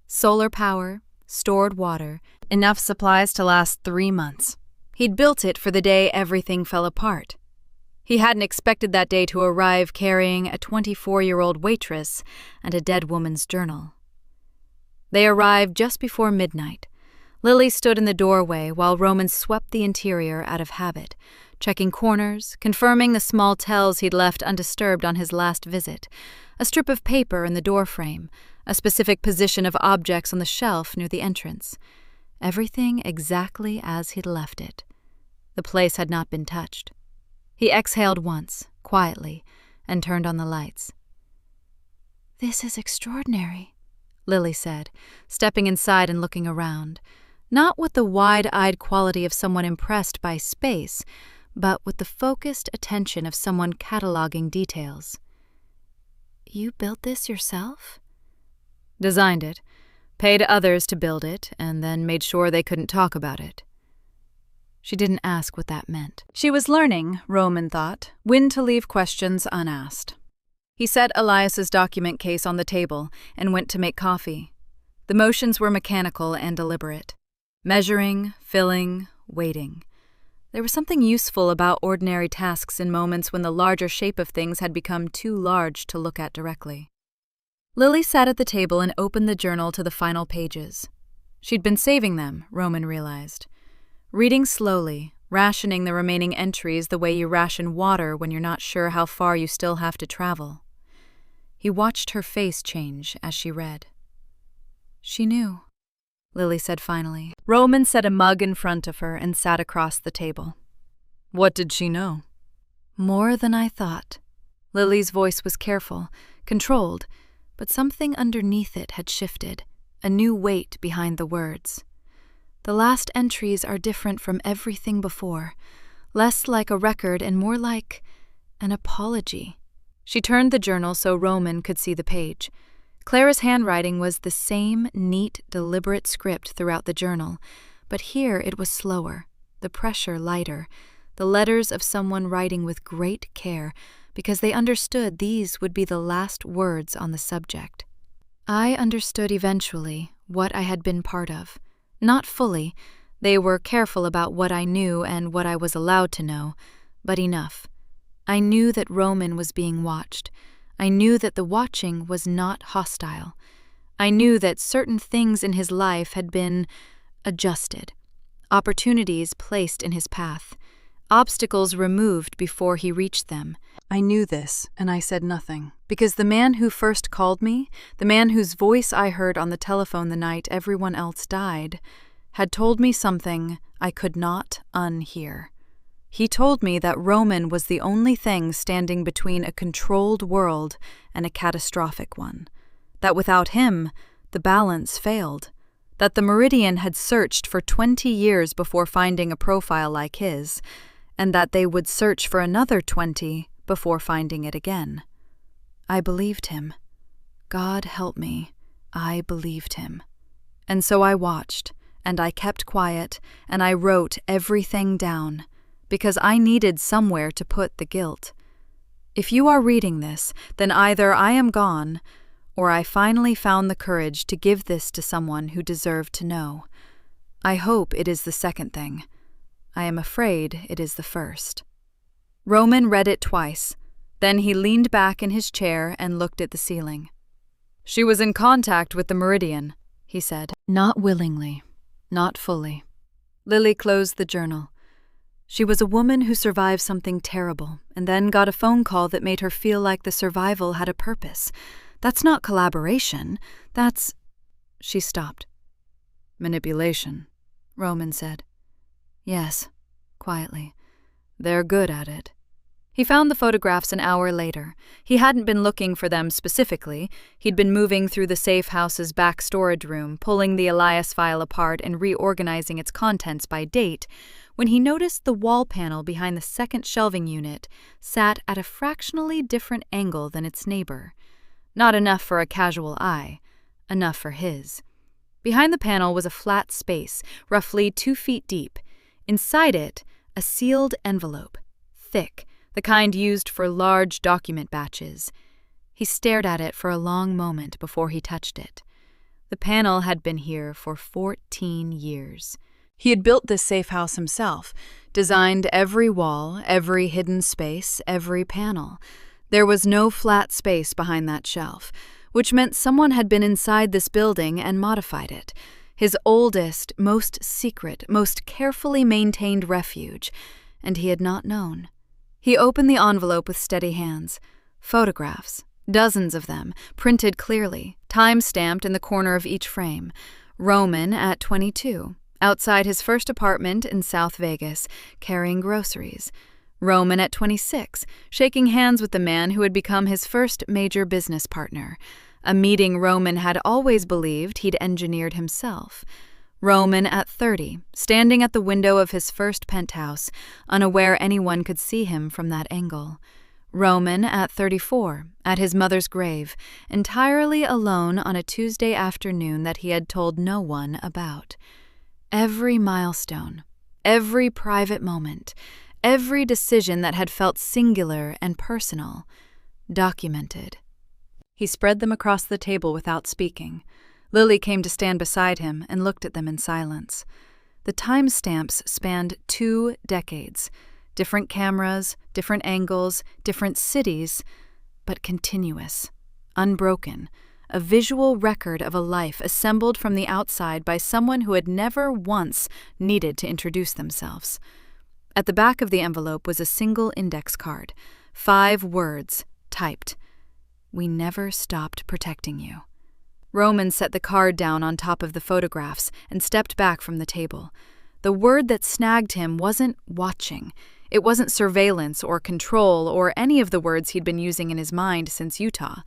Solar power, stored water, enough supplies to last 3 months. He'd built it for the day everything fell apart. He hadn't expected that day to arrive carrying a 24-year-old waitress and a dead woman's journal. They arrived just before midnight. Lily stood in the doorway while Roman swept the interior out of habit, checking corners, confirming the small tells he'd left undisturbed on his last visit, a strip of paper in the doorframe, a specific position of objects on the shelf near the entrance. Everything exactly as he'd left it. The place had not been touched. He exhaled once, quietly, and turned on the lights. "This is extraordinary," Lily said, stepping inside and looking around, not with the wide-eyed quality of someone impressed by space, but with the focused attention of someone cataloging details. "You built this yourself?" "Designed it, paid others to build it, and then made sure they couldn't talk about it." She didn't ask what that meant. She was learning, Roman thought, when to leave questions unasked. He set Elias's document case on the table and went to make coffee. The motions were mechanical and deliberate. Measuring, filling, waiting. There was something useful about ordinary tasks in moments when the larger shape of things had become too large to look at directly. Lily sat at the table and opened the journal to the final pages. She'd been saving them, Roman realized. Reading slowly, rationing the remaining entries the way you ration water when you're not sure how far you still have to travel. He watched her face change as she read. "She knew," Lily said finally. Roman set a mug in front of her and sat across the table. "What did she know?" "More than I thought." Lily's voice was careful, controlled, but something underneath it had shifted, a new weight behind the words. "The last entries are different from everything before, less like a record and more like an apology." She turned the journal so Roman could see the page. Clara's handwriting was the same neat, deliberate script throughout the journal, but here it was slower, the pressure lighter, the letters of someone writing with great care because they understood these would be the last words on the subject. "I understood eventually what I had been part of. Not fully. They were careful about what I knew and what I was allowed to know, but enough. I knew that Roman was being watched. I knew that the watching was not hostile. I knew that certain things in his life had been adjusted, opportunities placed in his path. obstacles removed before he reached them. I knew this, and I said nothing, because the man who first called me, the man whose voice I heard on the telephone the night everyone else died, had told me something I could not unhear. He told me that Roman was the only thing standing between a controlled world and a catastrophic one, that without him, the balance failed, that the Meridian had searched for 20 years before finding a profile like his, and that they would search for another 20 before finding it again. I believed him. God help me, I believed him. And so I watched, and I kept quiet, and I wrote everything down, because I needed somewhere to put the guilt. If you are reading this, then either I am gone, or I finally found the courage to give this to someone who deserved to know. I hope it is the second thing. I am afraid it is the first. Roman read it twice. Then he leaned back in his chair and looked at the ceiling. She was in contact with the Meridian, he said. Not willingly. Not fully. Lily closed the journal. She was a woman who survived something terrible and then got a phone call that made her feel like the survival had a purpose. That's not collaboration. That's... She stopped. Manipulation, Roman said. Yes, quietly. They're good at it. He found the photographs an hour later. He hadn't been looking for them specifically. He'd been moving through the safe house's back storage room, pulling the Elias file apart and reorganizing its contents by date, when he noticed the wall panel behind the second shelving unit sat at a fractionally different angle than its neighbor. Not enough for a casual eye, enough for his. Behind the panel was a flat space, roughly 2 feet deep. Inside it, a sealed envelope, thick, the kind used for large document batches. He stared at it for a long moment before he touched it. The panel had been here for 14 years. He had built this safe house himself, designed every wall, every hidden space, every panel. There was no flat space behind that shelf, which meant someone had been inside this building and modified it. His oldest, most secret, most carefully maintained refuge, and he had not known. He opened the envelope with steady hands. Photographs, dozens of them, printed clearly, time-stamped in the corner of each frame. Roman at 22, outside his first apartment in South Vegas, carrying groceries. Roman at 26, shaking hands with the man who had become his first major business partner, a meeting Roman had always believed he'd engineered himself. Roman at 30, standing at the window of his first penthouse, unaware anyone could see him from that angle. Roman at 34, at his mother's grave, entirely alone on a Tuesday afternoon that he had told no one about. Every milestone, every private moment, every decision that had felt singular and personal, documented. He spread them across the table without speaking. Lily came to stand beside him and looked at them in silence. The timestamps spanned 2 decades, different cameras, different angles, different cities, but continuous, unbroken, a visual record of a life assembled from the outside by someone who had never once needed to introduce themselves. At the back of the envelope was a single index card, 5 words, typed. We never stopped protecting you. Roman set the card down on top of the photographs and stepped back from the table. The word that snagged him wasn't watching. It wasn't surveillance or control or any of the words he'd been using in his mind since Utah.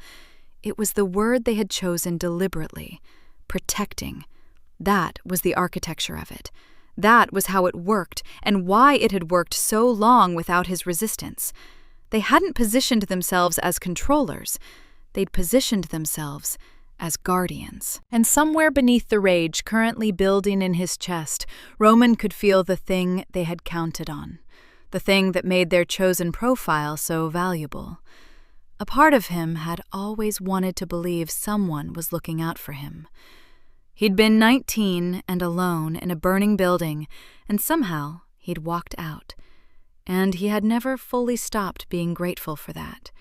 It was the word they had chosen deliberately, protecting. That was the architecture of it. That was how it worked and why it had worked so long without his resistance. They hadn't positioned themselves as controllers. They'd positioned themselves as guardians. And somewhere beneath the rage currently building in his chest, Roman could feel the thing they had counted on, the thing that made their chosen profile so valuable. A part of him had always wanted to believe someone was looking out for him. He'd been 19 and alone in a burning building, and somehow he'd walked out. And he had never fully stopped being grateful for that.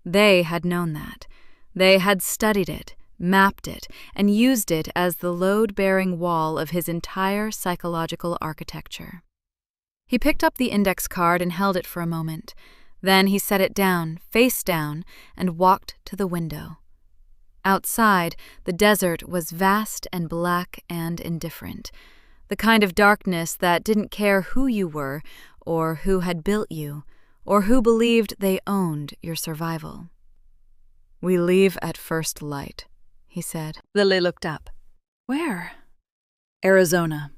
They had known that. They had studied it, mapped it, and used it as the load-bearing wall of his entire psychological architecture. He picked up the index card and held it for a moment. Then he set it down, face down, and walked to the window. Outside, the desert was vast and black and indifferent, the kind of darkness that didn't care who you were or who had built you or who believed they owned your survival. "We leave at first light," he said. Lily looked up. "Where?" "Arizona."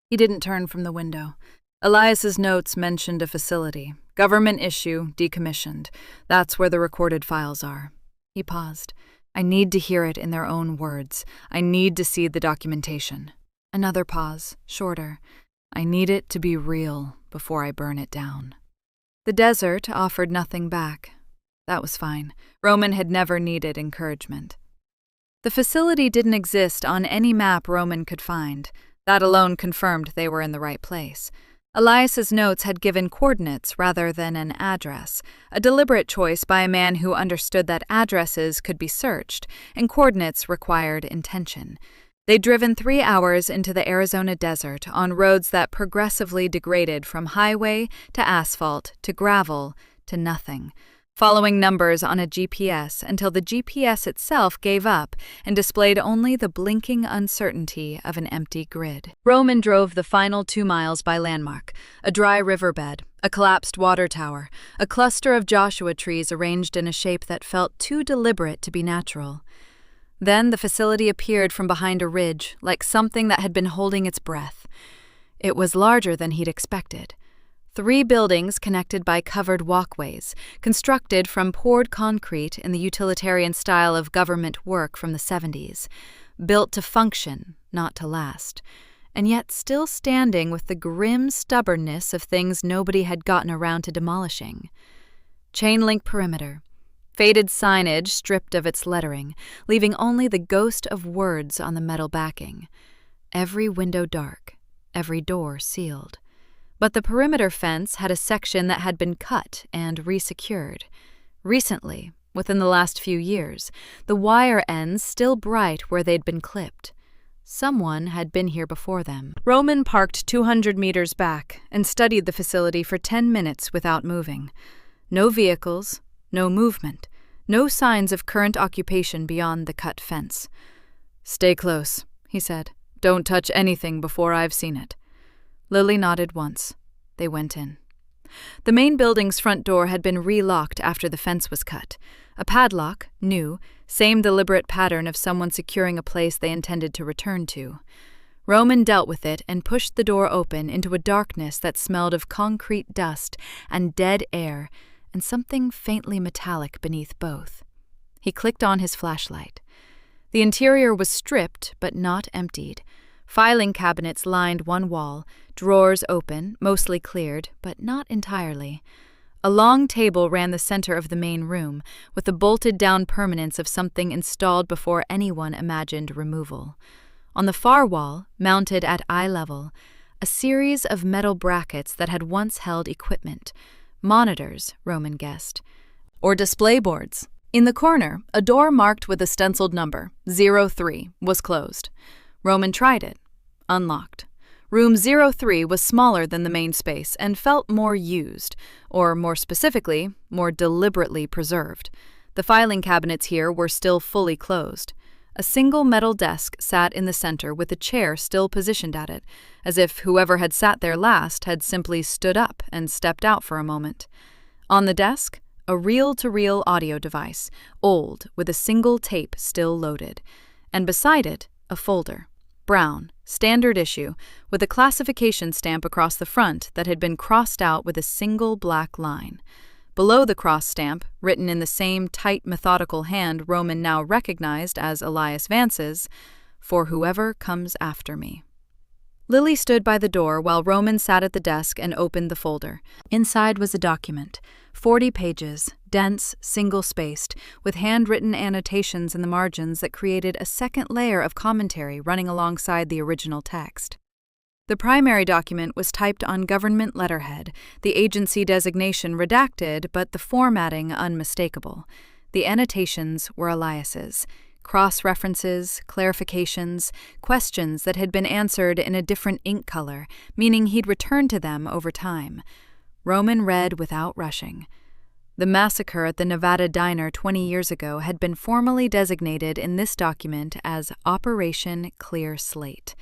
He didn't turn from the window. Elias's notes mentioned a facility. Government issue, decommissioned. That's where the recorded files are. He paused. "I need to hear it in their own words. I need to see the documentation." Another pause, shorter. "I need it to be real before I burn it down." The desert offered nothing back. That was fine. Roman had never needed encouragement. The facility didn't exist on any map Roman could find. That alone confirmed they were in the right place. Elias's notes had given coordinates rather than an address, a deliberate choice by a man who understood that addresses could be searched and coordinates required intention. They'd driven 3 hours into the Arizona desert on roads that progressively degraded from highway to asphalt to gravel to nothing, following numbers on a GPS until the GPS itself gave up and displayed only the blinking uncertainty of an empty grid. Roman drove the final 2 miles by landmark, a dry riverbed, a collapsed water tower, a cluster of Joshua trees arranged in a shape that felt too deliberate to be natural. Then the facility appeared from behind a ridge, like something that had been holding its breath. It was larger than he'd expected. 3 buildings connected by covered walkways, constructed from poured concrete in the utilitarian style of government work from the 70s, built to function, not to last, and yet still standing with the grim stubbornness of things nobody had gotten around to demolishing. Chain-link perimeter, faded signage stripped of its lettering, leaving only the ghost of words on the metal backing. Every window dark, every door sealed. But the perimeter fence had a section that had been cut and resecured. Recently, within the last few years, the wire ends still bright where they'd been clipped. Someone had been here before them. Roman parked 200 meters back and studied the facility for 10 minutes without moving. No vehicles, no movement, no signs of current occupation beyond the cut fence. "Stay close," he said. "Don't touch anything before I've seen it." Lily nodded once. They went in. The main building's front door had been relocked after the fence was cut. A padlock, new, same deliberate pattern of someone securing a place they intended to return to. Roman dealt with it and pushed the door open into a darkness that smelled of concrete dust and dead air and something faintly metallic beneath both. He clicked on his flashlight. The interior was stripped but not emptied. Filing cabinets lined one wall, drawers open, mostly cleared, but not entirely. A long table ran the center of the main room, with the bolted-down permanence of something installed before anyone imagined removal. On the far wall, mounted at eye level, a series of metal brackets that had once held equipment. Monitors, Roman guessed. Or display boards. In the corner, a door marked with a stenciled number, 03, was closed. Roman tried it. Unlocked. Room 03 was smaller than the main space and felt more used, or more specifically, more deliberately preserved. The filing cabinets here were still fully closed. A single metal desk sat in the center with a chair still positioned at it, as if whoever had sat there last had simply stood up and stepped out for a moment. On the desk, a reel-to-reel audio device, old, with a single tape still loaded. And beside it, a folder. Brown, standard issue, with a classification stamp across the front that had been crossed out with a single black line. Below the cross stamp, written in the same tight, methodical hand Roman now recognized as Elias Vance's, "For whoever comes after me." Lily stood by the door while Roman sat at the desk and opened the folder. Inside was a document, 40 pages, dense, single-spaced, with handwritten annotations in the margins that created a second layer of commentary running alongside the original text. The primary document was typed on government letterhead, the agency designation redacted but the formatting unmistakable. The annotations were Elias's, cross-references, clarifications, questions that had been answered in a different ink color, meaning he'd returned to them over time. Roman read without rushing. The massacre at the Nevada diner 20 years ago had been formally designated in this document as Operation Clear Slate.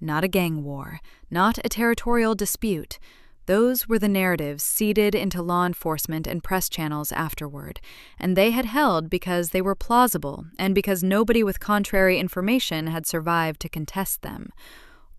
Not a gang war, not a territorial dispute. Those were the narratives seeded into law enforcement and press channels afterward, and they had held because they were plausible and because nobody with contrary information had survived to contest them.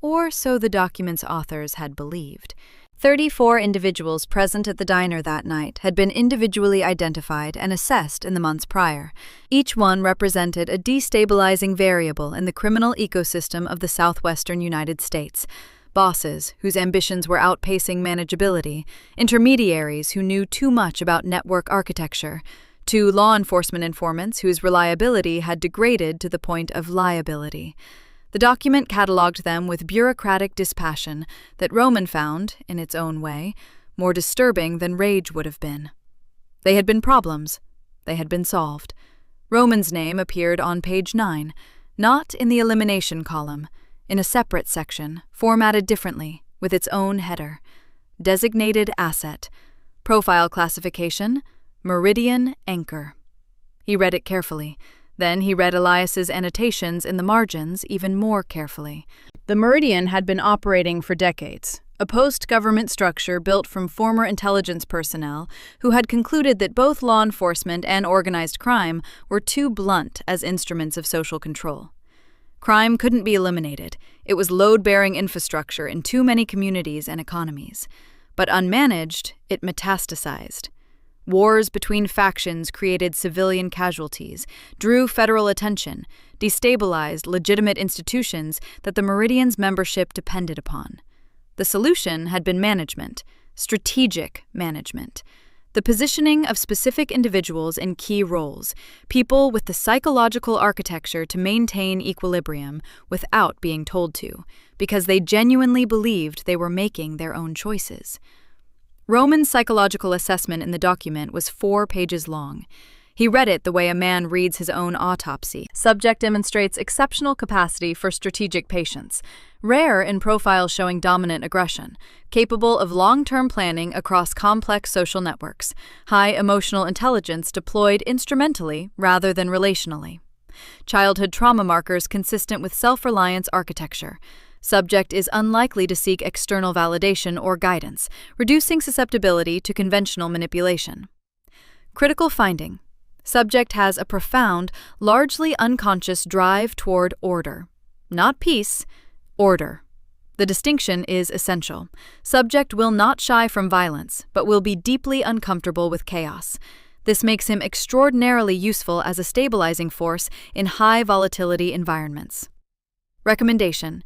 Or so the document's authors had believed. 34 individuals present at the diner that night had been individually identified and assessed in the months prior. Each one represented a destabilizing variable in the criminal ecosystem of the southwestern United States. Bosses whose ambitions were outpacing manageability, intermediaries who knew too much about network architecture, to law enforcement informants whose reliability had degraded to the point of liability. The document cataloged them with bureaucratic dispassion that Roman found, in its own way, more disturbing than rage would have been. They had been problems. They had been solved. Roman's name appeared on page 9, not in the elimination column, in a separate section, formatted differently, with its own header. Designated asset. Profile classification, Meridian Anchor. He read it carefully. Then he read Elias's annotations in the margins even more carefully. The Meridian had been operating for decades, a post-government structure built from former intelligence personnel who had concluded that both law enforcement and organized crime were too blunt as instruments of social control. Crime couldn't be eliminated. It was load-bearing infrastructure in too many communities and economies. But unmanaged, it metastasized. Wars between factions created civilian casualties, drew federal attention, destabilized legitimate institutions that the Meridian's membership depended upon. The solution had been management, strategic management. The positioning of specific individuals in key roles, people with the psychological architecture to maintain equilibrium without being told to, because they genuinely believed they were making their own choices. Roman's psychological assessment in the document was 4 pages long. He read it the way a man reads his own autopsy. Subject demonstrates exceptional capacity for strategic patience, rare in profiles showing dominant aggression, capable of long-term planning across complex social networks, high emotional intelligence deployed instrumentally rather than relationally. Childhood trauma markers consistent with self-reliance architecture. Subject is unlikely to seek external validation or guidance, reducing susceptibility to conventional manipulation. Critical finding. Subject has a profound, largely unconscious drive toward order. Not peace, order. The distinction is essential. Subject will not shy from violence, but will be deeply uncomfortable with chaos. This makes him extraordinarily useful as a stabilizing force in high-volatility environments. Recommendation.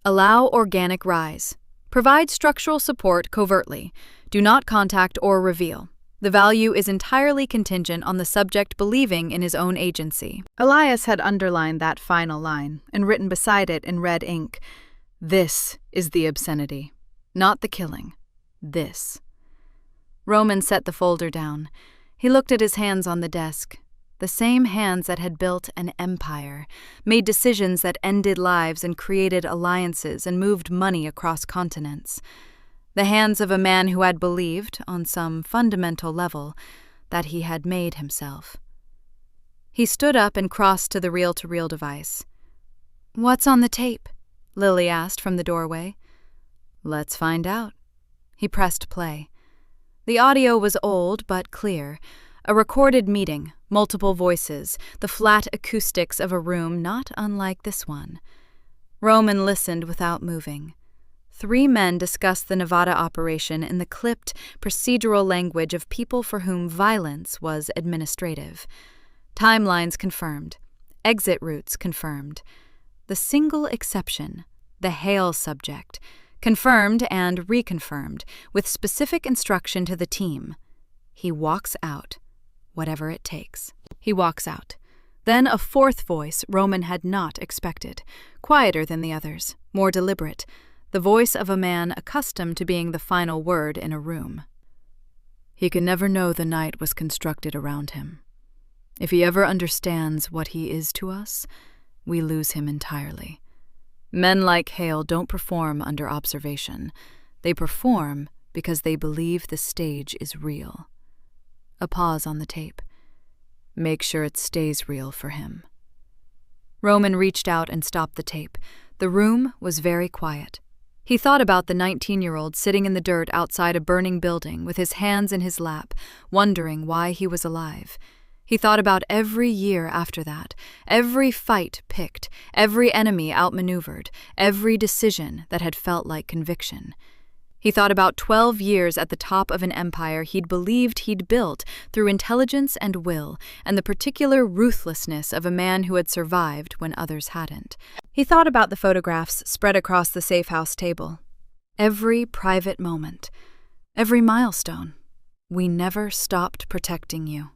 Allow organic rise. Provide structural support covertly. Do not contact or reveal. The value is entirely contingent on the subject believing in his own agency. Elias had underlined that final line and written beside it in red ink, "This is the obscenity, not the killing. This." Roman set the folder down. He looked at his hands on the desk. The same hands that had built an empire, made decisions that ended lives and created alliances and moved money across continents. The hands of a man who had believed, on some fundamental level, that he had made himself. He stood up and crossed to the reel-to-reel device. "What's on the tape?" Lily asked from the doorway. "Let's find out." He pressed play. The audio was old but clear. A recorded meeting, multiple voices, the flat acoustics of a room not unlike this one. Roman listened without moving. 3 men discussed the Nevada operation in the clipped, procedural language of people for whom violence was administrative. Timelines confirmed. Exit routes confirmed. The single exception, the Hale subject, confirmed and reconfirmed, with specific instruction to the team. He walks out. Whatever it takes. He walks out. Then a 4th voice Roman had not expected, quieter than the others, more deliberate, the voice of a man accustomed to being the final word in a room. He could never know the night was constructed around him. If he ever understands what he is to us, we lose him entirely. Men like Hale don't perform under observation. They perform because they believe the stage is real. A pause on the tape. Make sure it stays real for him. Roman reached out and stopped the tape. The room was very quiet. He thought about the 19-year-old sitting in the dirt outside a burning building with his hands in his lap, wondering why he was alive. He thought about every year after that, every fight picked, every enemy outmaneuvered, every decision that had felt like conviction. He thought about 12 years at the top of an empire he'd believed he'd built through intelligence and will, and the particular ruthlessness of a man who had survived when others hadn't. He thought about the photographs spread across the safe house table. Every private moment, every milestone. We never stopped protecting you.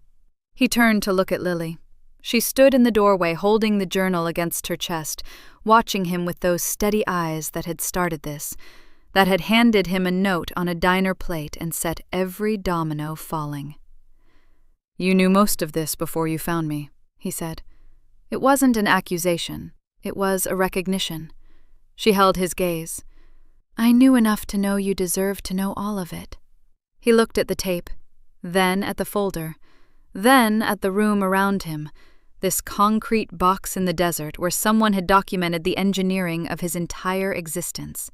He turned to look at Lily. She stood in the doorway holding the journal against her chest, watching him with those steady eyes that had started this, that had handed him a note on a diner plate and set every domino falling. You knew most of this before you found me, he said. It wasn't an accusation. It was a recognition. She held his gaze. I knew enough to know you deserved to know all of it. He looked at the tape, then at the folder, then at the room around him, this concrete box in the desert where someone had documented the engineering of his entire existence.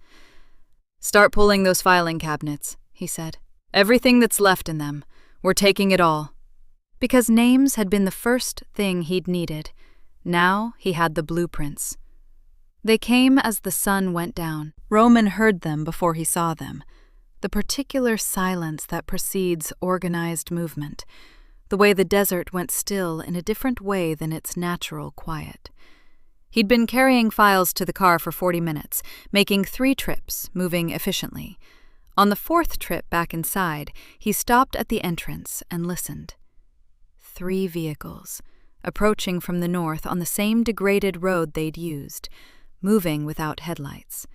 Start pulling those filing cabinets, he said. Everything that's left in them. We're taking it all. Because names had been the first thing he'd needed. Now he had the blueprints. They came as the sun went down. Roman heard them before he saw them. The particular silence that precedes organized movement. The way the desert went still in a different way than its natural quiet. He'd been carrying files to the car for 40 minutes, making 3 trips, moving efficiently. On the 4th trip back inside, he stopped at the entrance and listened. 3 vehicles, approaching from the north on the same degraded road they'd used, moving without headlights.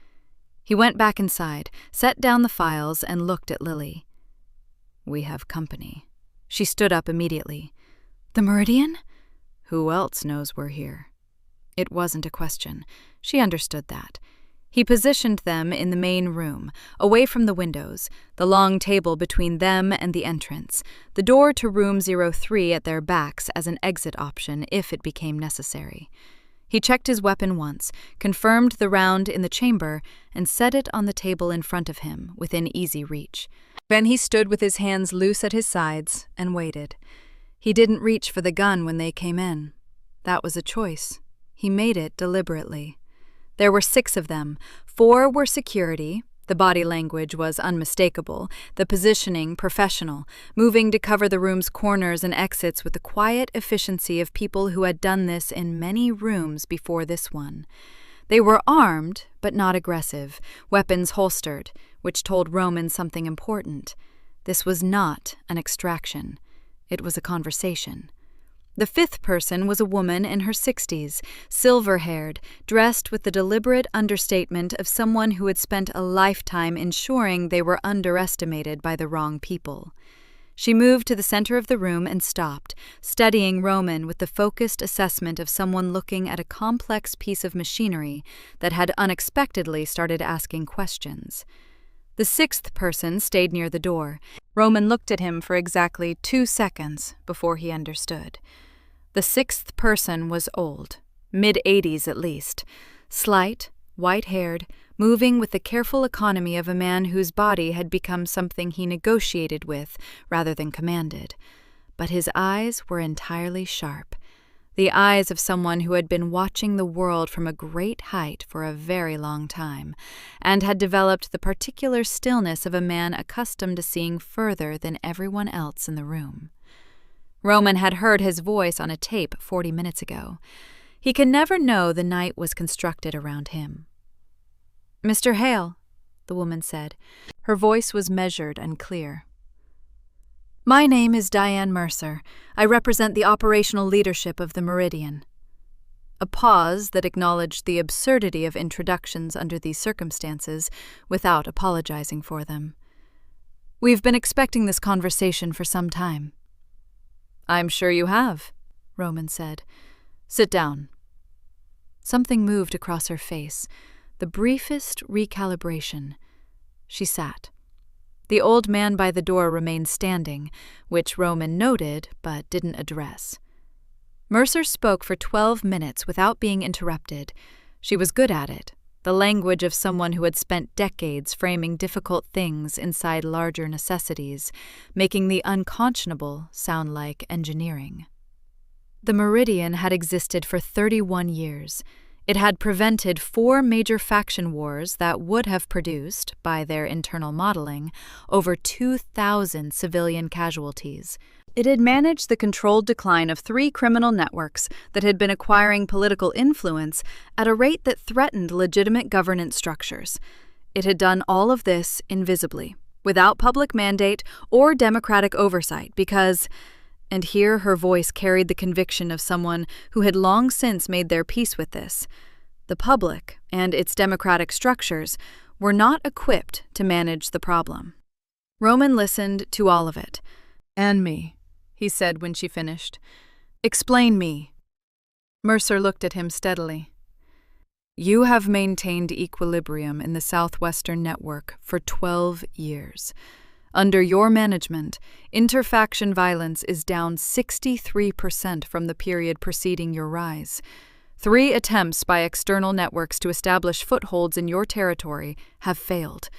He went back inside, set down the files, and looked at Lily. We have company. She stood up immediately. The Meridian? Who else knows we're here? It wasn't a question. She understood that. He positioned them in the main room, away from the windows, the long table between them and the entrance, the door to room 03 at their backs as an exit option if it became necessary. He checked his weapon once, confirmed the round in the chamber, and set it on the table in front of him, within easy reach. Then he stood with his hands loose at his sides and waited. He didn't reach for the gun when they came in. That was a choice. He made it deliberately. There were 6 of them. 4 were security. The body language was unmistakable, the positioning professional, moving to cover the room's corners and exits with the quiet efficiency of people who had done this in many rooms before this one. They were armed, but not aggressive, weapons holstered, which told Roman something important. This was not an extraction. It was a conversation. The 5th person was a woman in her 60s, silver-haired, dressed with the deliberate understatement of someone who had spent a lifetime ensuring they were underestimated by the wrong people. She moved to the center of the room and stopped, studying Roman with the focused assessment of someone looking at a complex piece of machinery that had unexpectedly started asking questions. The 6th person stayed near the door. Roman looked at him for exactly 2 seconds before he understood. The 6th person was old, mid-80s at least, slight, white-haired, moving with the careful economy of a man whose body had become something he negotiated with rather than commanded. But his eyes were entirely sharp, the eyes of someone who had been watching the world from a great height for a very long time, and had developed the particular stillness of a man accustomed to seeing further than everyone else in the room. Roman had heard his voice on a tape 40 minutes ago. He could never know the night was constructed around him. Mr. Hale, the woman said. Her voice was measured and clear. My name is Diane Mercer. I represent the operational leadership of the Meridian. A pause that acknowledged the absurdity of introductions under these circumstances without apologizing for them. We've been expecting this conversation for some time. I'm sure you have, Roman said. "Sit down." Something moved across her face, the briefest recalibration. She sat. The old man by the door remained standing, which Roman noted but didn't address. Mercer spoke for 12 minutes without being interrupted. She was good at it, the language of someone who had spent decades framing difficult things inside larger necessities, making the unconscionable sound like engineering. The Meridian had existed for 31 years. It had prevented 4 major faction wars that would have produced, by their internal modeling, over 2,000 civilian casualties. It had managed the controlled decline of 3 criminal networks that had been acquiring political influence at a rate that threatened legitimate governance structures. It had done all of this invisibly, without public mandate or democratic oversight because, and here her voice carried the conviction of someone who had long since made their peace with this, the public and its democratic structures were not equipped to manage the problem. Roman listened to all of it. "And me," he said when she finished. "Explain me." Mercer looked at him steadily. "You have maintained equilibrium in the Southwestern Network for 12 years. Under your management, interfaction violence is down 63% from the period preceding your rise. 3 attempts by external networks to establish footholds in your territory have failed,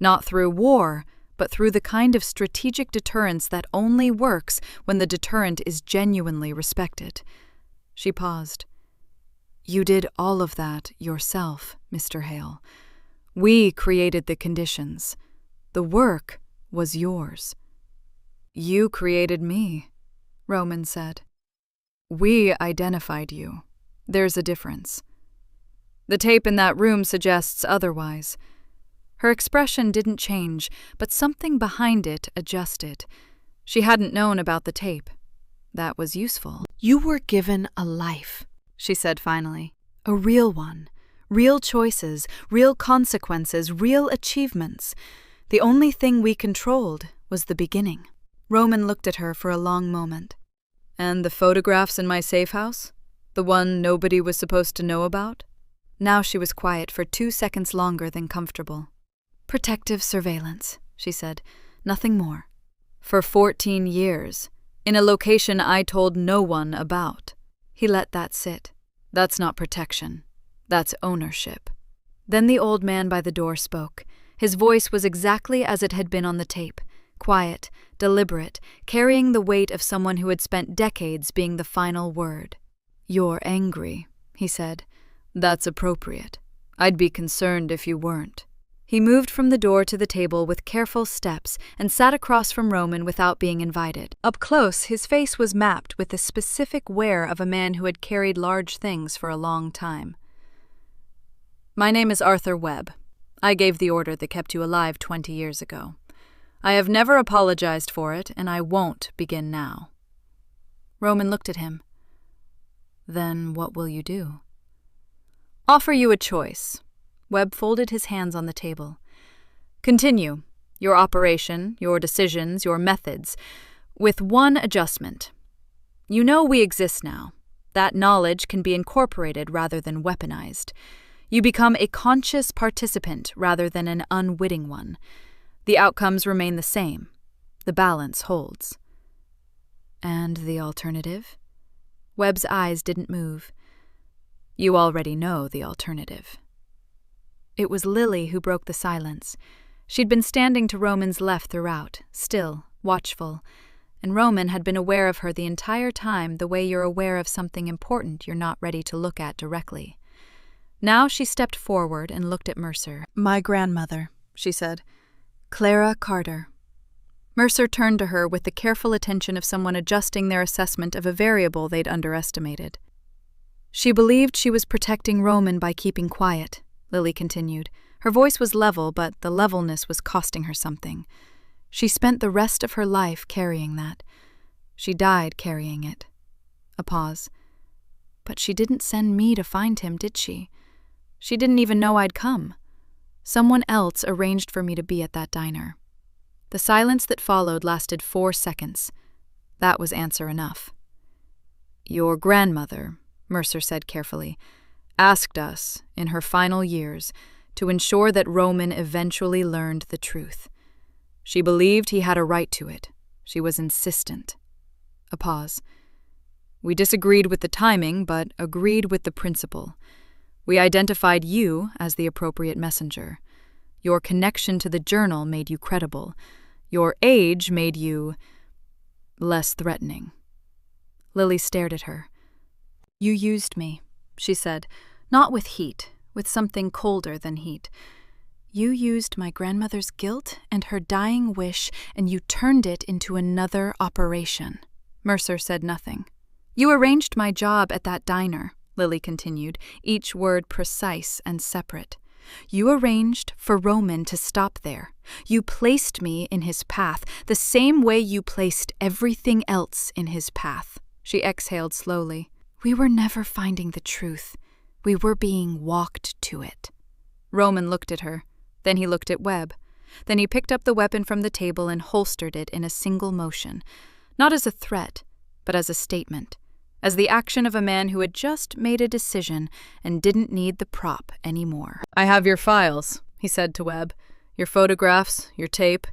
not through war, but through the kind of strategic deterrence that only works when the deterrent is genuinely respected." She paused. "You did all of that yourself, Mr. Hale. We created the conditions. The work was yours." "You created me," Roman said. "We identified you. There's a difference. The tape in that room suggests otherwise." Her expression didn't change, but something behind it adjusted. She hadn't known about the tape. That was useful. "You were given a life," she said finally. "A real one. Real choices, real consequences, real achievements. The only thing we controlled was the beginning." Roman looked at her for a long moment. "And the photographs in my safe house? The one nobody was supposed to know about?" Now she was quiet for 2 seconds longer than comfortable. "Protective surveillance," she said. "Nothing more." "For 14 years, in a location I told no one about." He let that sit. "That's not protection. That's ownership." Then the old man by the door spoke. His voice was exactly as it had been on the tape, quiet, deliberate, carrying the weight of someone who had spent decades being the final word. "You're angry," he said. "That's appropriate. I'd be concerned if you weren't." He moved from the door to the table with careful steps and sat across from Roman without being invited. Up close, his face was mapped with the specific wear of a man who had carried large things for a long time. "My name is Arthur Webb. I gave the order that kept you alive 20 years ago. I have never apologized for it, and I won't begin now." Roman looked at him. "Then what will you do?" "Offer you a choice." Webb folded his hands on the table. "Continue your operation, your decisions, your methods, with one adjustment. You know we exist now. That knowledge can be incorporated rather than weaponized. You become a conscious participant rather than an unwitting one. The outcomes remain the same. The balance holds." "And the alternative?" Webb's eyes didn't move. "You already know the alternative." It was Lily who broke the silence. She'd been standing to Roman's left throughout, still, watchful, and Roman had been aware of her the entire time the way you're aware of something important you're not ready to look at directly. Now she stepped forward and looked at Mercer. "My grandmother," she said. "Clara Carter." Mercer turned to her with the careful attention of someone adjusting their assessment of a variable they'd underestimated. "She believed she was protecting Roman by keeping quiet," Lily continued. Her voice was level, but the levelness was costing her something. "She spent the rest of her life carrying that. She died carrying it." A pause. "But she didn't send me to find him, did she? She didn't even know I'd come. Someone else arranged for me to be at that diner." The silence that followed lasted 4 seconds. That was answer enough. Your grandmother, Mercer said carefully, asked us, in her final years, to ensure that Roman eventually learned the truth. She believed he had a right to it. She was insistent. A pause. We disagreed with the timing, but agreed with the principle. We identified you as the appropriate messenger. Your connection to the journal made you credible. Your age made you less threatening. Lily stared at her. You used me, she said, not with heat, with something colder than heat. You used my grandmother's guilt and her dying wish, and you turned it into another operation. Mercer said nothing. You arranged my job at that diner, Lily continued, each word precise and separate. You arranged for Roman to stop there. You placed me in his path, the same way you placed everything else in his path. She exhaled slowly. We were never finding the truth. We were being walked to it. Roman looked at her. Then he looked at Webb. Then he picked up the weapon from the table and holstered it in a single motion, not as a threat, but as a statement, as the action of a man who had just made a decision and didn't need the prop anymore. I have your files, he said to Webb, your photographs, your tape,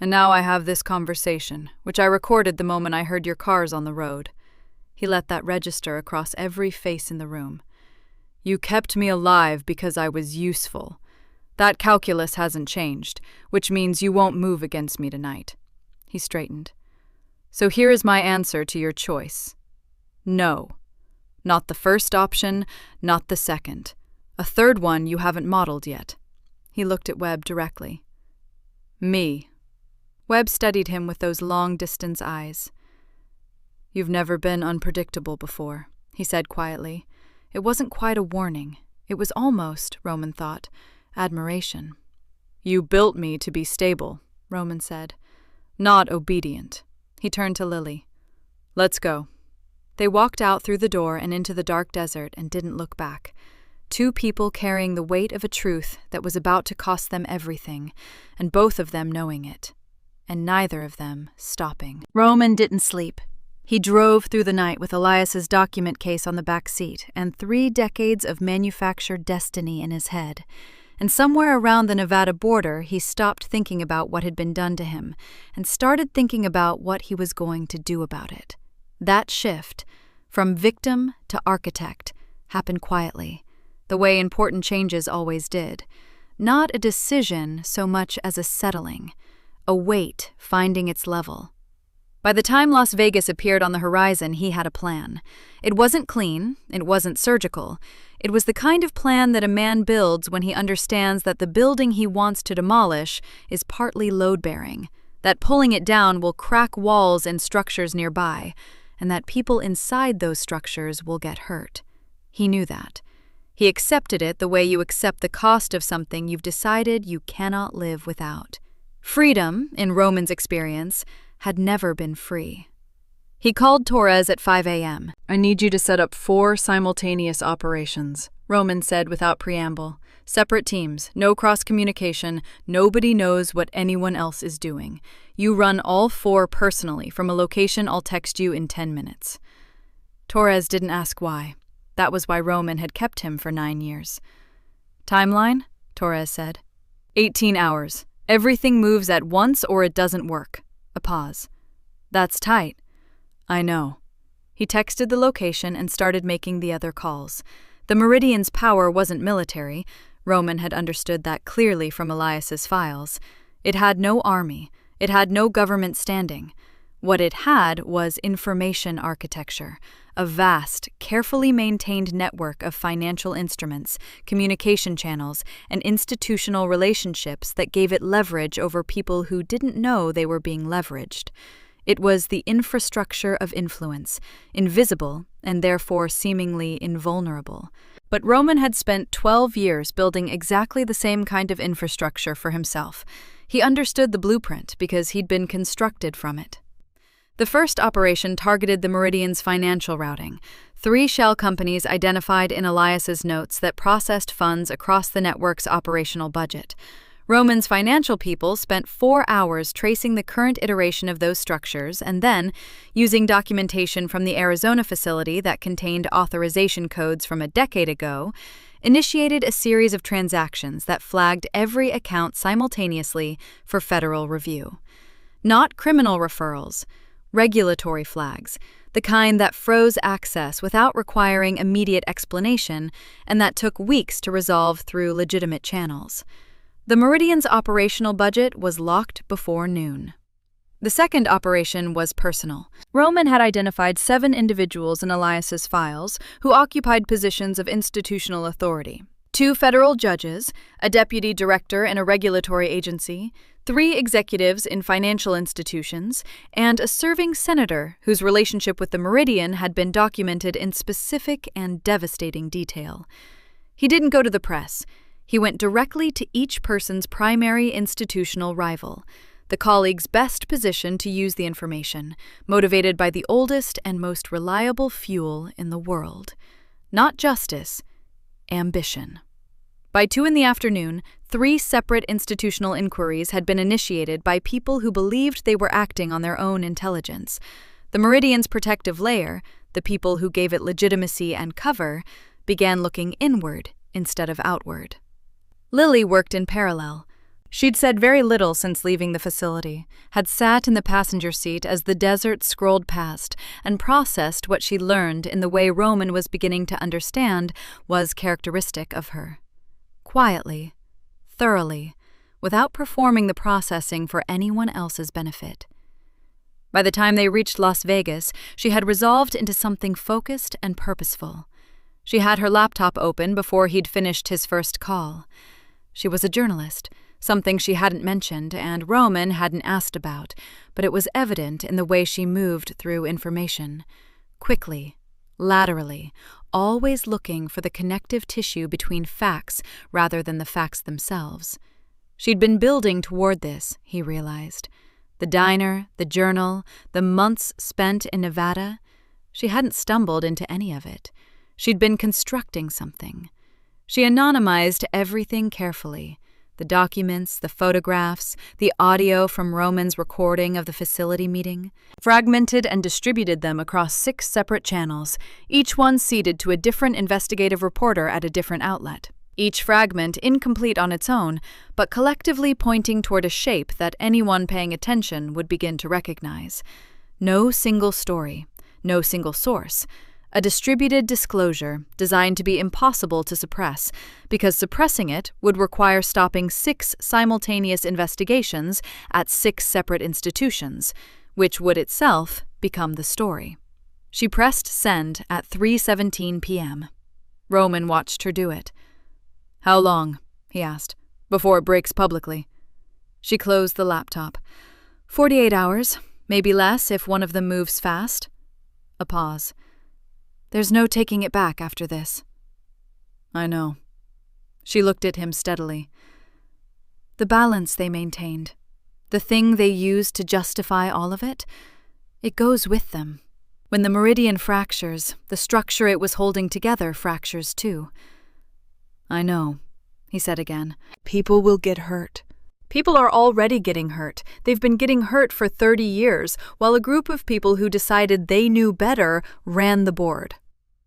and now I have this conversation, which I recorded the moment I heard your cars on the road. He let that register across every face in the room. You kept me alive because I was useful. That calculus hasn't changed, which means you won't move against me tonight. He straightened. So here is my answer to your choice. No. Not the first option, not the second. A third one you haven't modeled yet. He looked at Webb directly. Me. Webb studied him with those long-distance eyes. You've never been unpredictable before, he said quietly. It wasn't quite a warning. It was almost, Roman thought, admiration. You built me to be stable, Roman said. Not obedient. He turned to Lily. Let's go. They walked out through the door and into the dark desert and didn't look back. Two people carrying the weight of a truth that was about to cost them everything, and both of them knowing it, and neither of them stopping. Roman didn't sleep. He drove through the night with Elias's document case on the back seat and 3 decades of manufactured destiny in his head. And somewhere around the Nevada border, he stopped thinking about what had been done to him and started thinking about what he was going to do about it. That shift, from victim to architect, happened quietly, the way important changes always did. Not a decision so much as a settling, a weight finding its level. By the time Las Vegas appeared on the horizon, he had a plan. It wasn't clean, it wasn't surgical. It was the kind of plan that a man builds when he understands that the building he wants to demolish is partly load-bearing, that pulling it down will crack walls and structures nearby, and that people inside those structures will get hurt. He knew that. He accepted it the way you accept the cost of something you've decided you cannot live without. Freedom, in Roman's experience, had never been free. He called Torres at 5 a.m. I need you to set up 4 simultaneous operations, Roman said without preamble. Separate teams, no cross-communication, nobody knows what anyone else is doing. You run all 4 personally from a location I'll text you in 10 minutes. Torres didn't ask why. That was why Roman had kept him for 9 years. Timeline? Torres said. 18 hours. Everything moves at once or it doesn't work. A pause. That's tight. I know. He texted the location and started making the other calls. The Meridian's power wasn't military. Roman had understood that clearly from Elias's files. It had no army. It had no government standing. What it had was information architecture, a vast, carefully maintained network of financial instruments, communication channels, and institutional relationships that gave it leverage over people who didn't know they were being leveraged. It was the infrastructure of influence, invisible and therefore seemingly invulnerable. But Roman had spent 12 years building exactly the same kind of infrastructure for himself. He understood the blueprint because he'd been constructed from it. The first operation targeted the Meridian's financial routing. 3 shell companies identified in Elias's notes that processed funds across the network's operational budget. Roman's financial people spent 4 hours tracing the current iteration of those structures and then, using documentation from the Arizona facility that contained authorization codes from a decade ago, initiated a series of transactions that flagged every account simultaneously for federal review. Not criminal referrals, regulatory flags, the kind that froze access without requiring immediate explanation and that took weeks to resolve through legitimate channels. The Meridian's operational budget was locked before noon. The second operation was personal. Roman had identified 7 individuals in Elias's files who occupied positions of institutional authority. 2 federal judges, a deputy director in a regulatory agency, 3 executives in financial institutions, and a serving senator whose relationship with the Meridian had been documented in specific and devastating detail. He didn't go to the press. He went directly to each person's primary institutional rival, the colleague's best position to use the information, motivated by the oldest and most reliable fuel in the world. Not justice, ambition. By 2 p.m, 3 separate institutional inquiries had been initiated by people who believed they were acting on their own intelligence. The Meridian's protective layer, the people who gave it legitimacy and cover, began looking inward instead of outward. Lily worked in parallel. She'd said very little since leaving the facility, had sat in the passenger seat as the desert scrolled past, and processed what she learned in the way Roman was beginning to understand was characteristic of her. Quietly, thoroughly, without performing the processing for anyone else's benefit. By the time they reached Las Vegas, she had resolved into something focused and purposeful. She had her laptop open before he'd finished his first call. She was a journalist, something she hadn't mentioned and Roman hadn't asked about, but it was evident in the way she moved through information. Quickly, laterally, always looking for the connective tissue between facts rather than the facts themselves. She'd been building toward this, he realized. The diner, the journal, the months spent in Nevada. She hadn't stumbled into any of it. She'd been constructing something. She anonymized everything carefully. The documents, the photographs, the audio from Roman's recording of the facility meeting, fragmented and distributed them across 6 separate channels, each one ceded to a different investigative reporter at a different outlet. Each fragment incomplete on its own, but collectively pointing toward a shape that anyone paying attention would begin to recognize. No single story, no single source. A distributed disclosure designed to be impossible to suppress, because suppressing it would require stopping 6 simultaneous investigations at 6 separate institutions, which would itself become the story. She pressed send at 3:17 p.m. Roman watched her do it. "How long?" he asked, "before it breaks publicly?" She closed the laptop. 48 hours, maybe less if one of them moves fast. A pause. "There's no taking it back after this." "I know." She looked at him steadily. The balance they maintained, the thing they used to justify all of it, it goes with them. When the Meridian fractures, the structure it was holding together fractures too. "I know," he said again. "People will get hurt. People are already getting hurt. They've been getting hurt for 30 years, while a group of people who decided they knew better ran the board."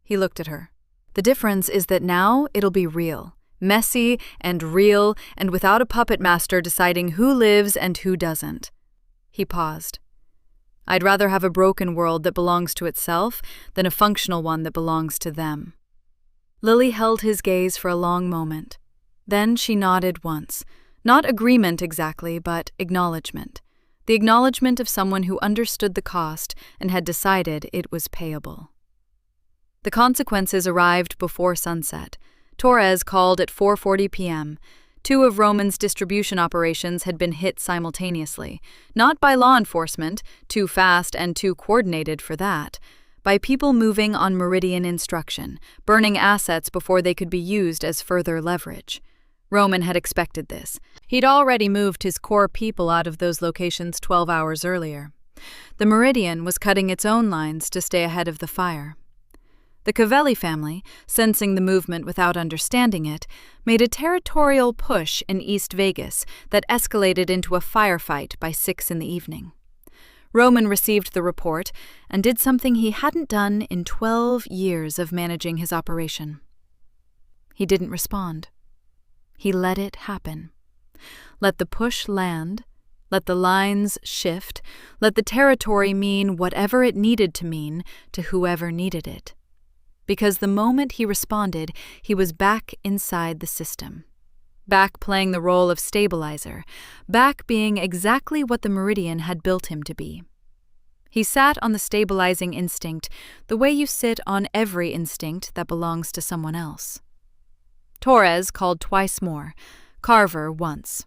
He looked at her. "The difference is that now it'll be real, messy and real, and without a puppet master deciding who lives and who doesn't." He paused. "I'd rather have a broken world that belongs to itself than a functional one that belongs to them." Lily held his gaze for a long moment. Then she nodded once. Not agreement exactly, but acknowledgement. The acknowledgement of someone who understood the cost and had decided it was payable. The consequences arrived before sunset. Torres called at 4:40 p.m. 2 of Roman's distribution operations had been hit simultaneously, not by law enforcement, too fast and too coordinated for that, by people moving on Meridian instruction, burning assets before they could be used as further leverage. Roman had expected this. He'd already moved his core people out of those locations 12 hours earlier. The Meridian was cutting its own lines to stay ahead of the fire. The Covelli family, sensing the movement without understanding it, made a territorial push in East Vegas that escalated into a firefight by 6 in the evening. Roman received the report and did something he hadn't done in 12 years of managing his operation. He didn't respond. He let it happen. Let the push land, let the lines shift, let the territory mean whatever it needed to mean to whoever needed it. Because the moment he responded, he was back inside the system. Back playing the role of stabilizer, back being exactly what the Meridian had built him to be. He sat on the stabilizing instinct the way you sit on every instinct that belongs to someone else. Torres called twice more, Carver once.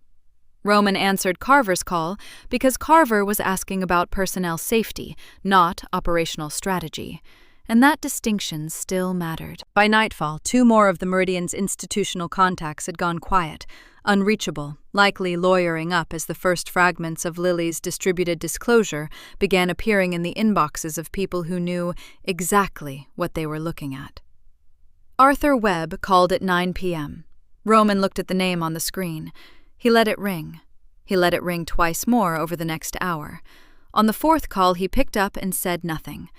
Roman answered Carver's call because Carver was asking about personnel safety, not operational strategy, and that distinction still mattered. By nightfall, 2 more of the Meridian's institutional contacts had gone quiet, unreachable, likely lawyering up as the first fragments of Lily's distributed disclosure began appearing in the inboxes of people who knew exactly what they were looking at. Arthur Webb called at 9 p.m. Roman looked at the name on the screen. He let it ring. He let it ring twice more over the next hour. On the 4th call, he picked up and said nothing.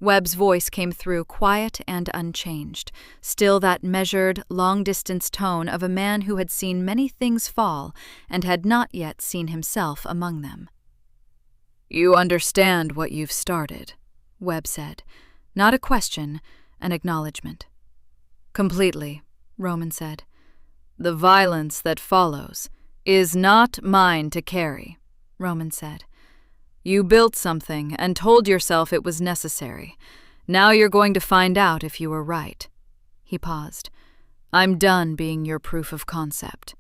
Webb's voice came through quiet and unchanged, still that measured, long-distance tone of a man who had seen many things fall and had not yet seen himself among them. "You understand what you've started," Webb said. Not a question, an acknowledgement. "Completely," Roman said. "The violence that follows is not mine to carry," Roman said. "You built something and told yourself it was necessary. Now you're going to find out if you were right." He paused. "I'm done being your proof of concept."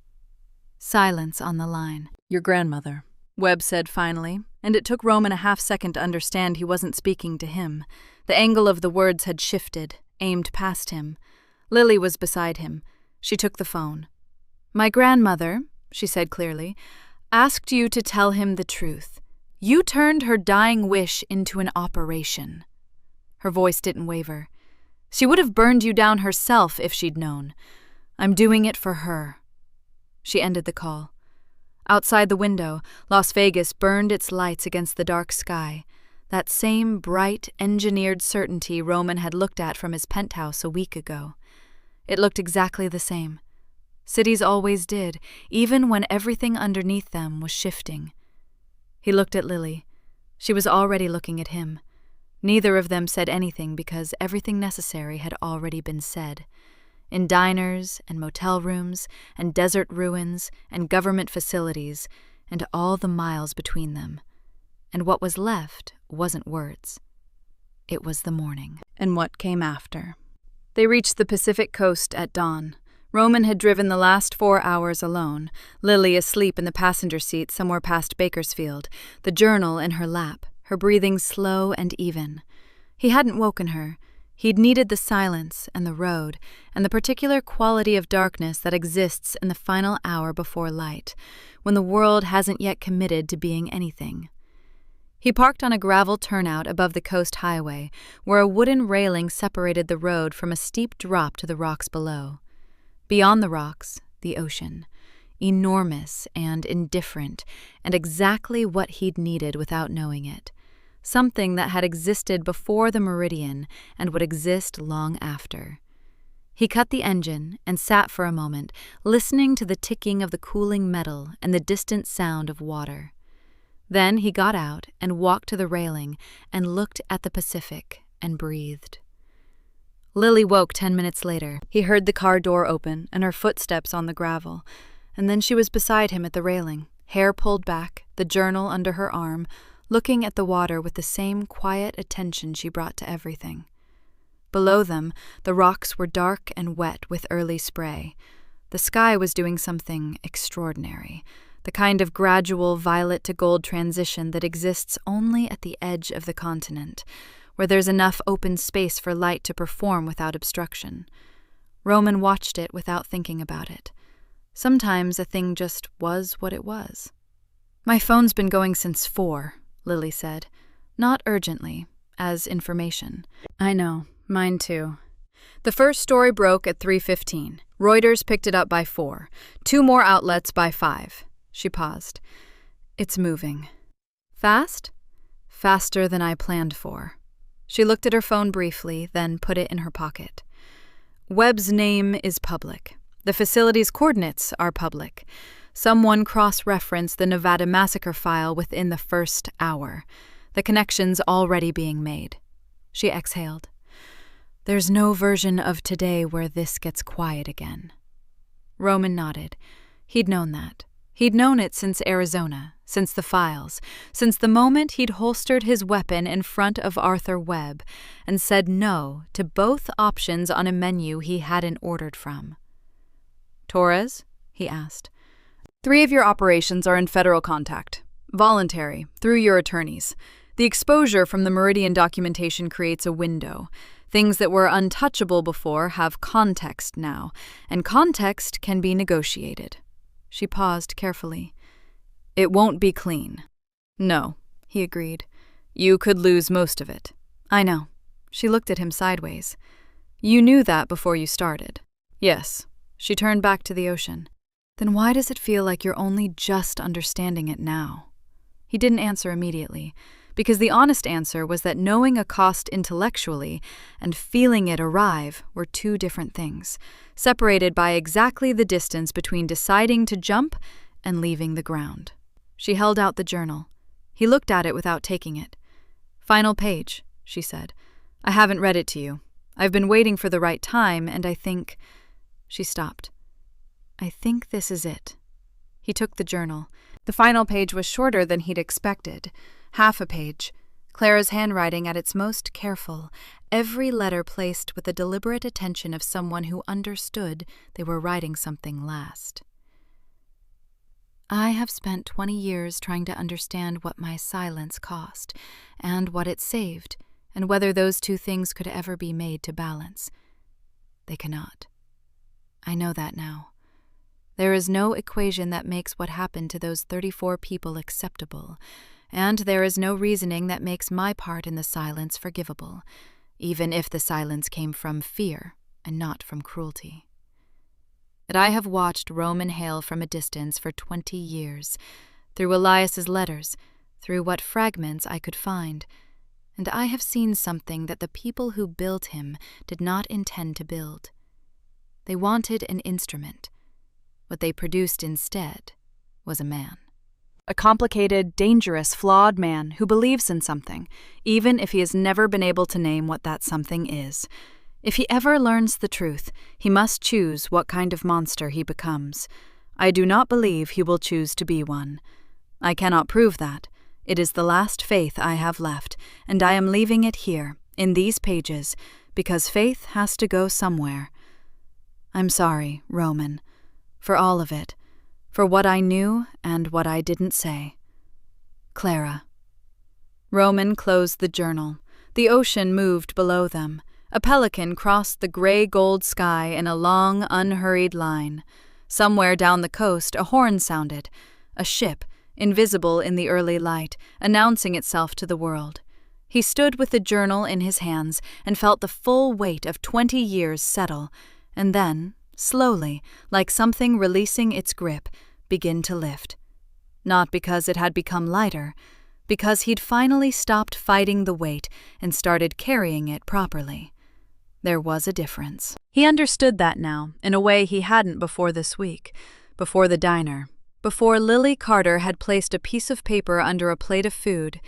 Silence on the line. "Your grandmother," Webb said finally, and it took Roman a half-second to understand he wasn't speaking to him. The angle of the words had shifted, aimed past him. Lily was beside him. She took the phone. "My grandmother," she said clearly, "asked you to tell him the truth. You turned her dying wish into an operation." Her voice didn't waver. "She would have burned you down herself if she'd known. I'm doing it for her." She ended the call. Outside the window, Las Vegas burned its lights against the dark sky, that same bright, engineered certainty Roman had looked at from his penthouse a week ago. It looked exactly the same. Cities always did, even when everything underneath them was shifting. He looked at Lily. She was already looking at him. Neither of them said anything because everything necessary had already been said. In diners and motel rooms and desert ruins and government facilities and all the miles between them. And what was left wasn't words. It was the morning. And what came after. They reached the Pacific coast at dawn. Roman had driven the last 4 hours alone, Lily asleep in the passenger seat somewhere past Bakersfield, the journal in her lap, her breathing slow and even. He hadn't woken her. He'd needed the silence and the road and the particular quality of darkness that exists in the final hour before light, when the world hasn't yet committed to being anything. He parked on a gravel turnout above the coast highway, where a wooden railing separated the road from a steep drop to the rocks below. Beyond the rocks, the ocean, enormous and indifferent, and exactly what he'd needed without knowing it. Something that had existed before the Meridian and would exist long after. He cut the engine and sat for a moment, listening to the ticking of the cooling metal and the distant sound of water. Then he got out and walked to the railing and looked at the Pacific and breathed. Lily woke 10 minutes later. He heard the car door open and her footsteps on the gravel, and then she was beside him at the railing, hair pulled back, the journal under her arm, looking at the water with the same quiet attention she brought to everything. Below them, the rocks were dark and wet with early spray. The sky was doing something extraordinary, the kind of gradual violet to gold transition that exists only at the edge of the continent, where there's enough open space for light to perform without obstruction. Roman watched it without thinking about it. Sometimes a thing just was what it was. "My phone's been going since 4, Lily said. Not urgently, as information. "I know, mine too." The first story broke at 3:15. Reuters picked it up by 4. 2 more outlets by 5. She paused. It's moving. Fast? Faster than I planned for. She looked at her phone briefly, then put it in her pocket. Webb's name is public. The facility's coordinates are public. Someone cross-referenced the Nevada massacre file within the first hour. The connection's already being made. She exhaled. There's no version of today where this gets quiet again. Roman nodded. He'd known that. He'd known it since Arizona, since the files, since the moment he'd holstered his weapon in front of Arthur Webb and said no to both options on a menu he hadn't ordered from. Torres? He asked. 3 of your operations are in federal contact. Voluntary, through your attorneys. The exposure from the Meridian documentation creates a window. Things that were untouchable before have context now, and context can be negotiated. She paused carefully. It won't be clean. No, he agreed. You could lose most of it. I know. She looked at him sideways. You knew that before you started. Yes. She turned back to the ocean. Then why does it feel like you're only just understanding it now? He didn't answer immediately, because the honest answer was that knowing a cost intellectually and feeling it arrive were 2 different things, separated by exactly the distance between deciding to jump and leaving the ground. She held out the journal. He looked at it without taking it. Final page, she said. I haven't read it to you. I've been waiting for the right time, and I think... She stopped. I think this is it. He took the journal. The final page was shorter than he'd expected. Half a page. Clara's handwriting at its most careful, every letter placed with the deliberate attention of someone who understood they were writing something last. I have spent 20 years trying to understand what my silence cost, and what it saved, and whether those 2 things could ever be made to balance. They cannot. I know that now. There is no equation that makes what happened to those 34 people acceptable, and there is no reasoning that makes my part in the silence forgivable, even if the silence came from fear and not from cruelty. But I have watched Roman Hale from a distance for 20 years, through Elias's letters, through what fragments I could find, and I have seen something that the people who built him did not intend to build. They wanted an instrument. What they produced instead was a man. A complicated, dangerous, flawed man who believes in something, even if he has never been able to name what that something is. If he ever learns the truth, he must choose what kind of monster he becomes. I do not believe he will choose to be one. I cannot prove that. It is the last faith I have left, and I am leaving it here, in these pages, because faith has to go somewhere. I'm sorry, Roman, for all of it, for what I knew and what I didn't say. Clara. Roman closed the journal. The ocean moved below them. A pelican crossed the gray-gold sky in a long, unhurried line. Somewhere down the coast, a horn sounded. A ship, invisible in the early light, announcing itself to the world. He stood with the journal in his hands and felt the full weight of 20 years settle, and then, slowly, like something releasing its grip, begin to lift. Not because it had become lighter, because he'd finally stopped fighting the weight and started carrying it properly. There was a difference. He understood that now, in a way he hadn't before this week, before the diner, before Lily Carter had placed a piece of paper under a plate of food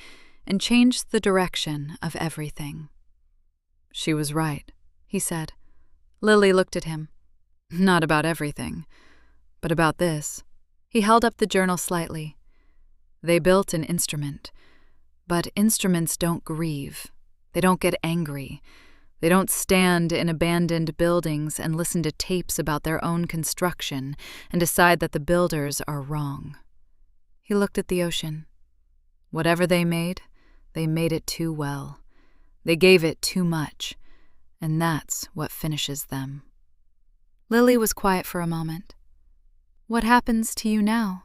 and changed the direction of everything. She was right, he said. Lily looked at him. Not about everything, but about this. He held up the journal slightly. They built an instrument, but instruments don't grieve. They don't get angry. They don't stand in abandoned buildings and listen to tapes about their own construction and decide that the builders are wrong. He looked at the ocean. Whatever they made it too well. They gave it too much, and that's what finishes them. Lily was quiet for a moment. What happens to you now?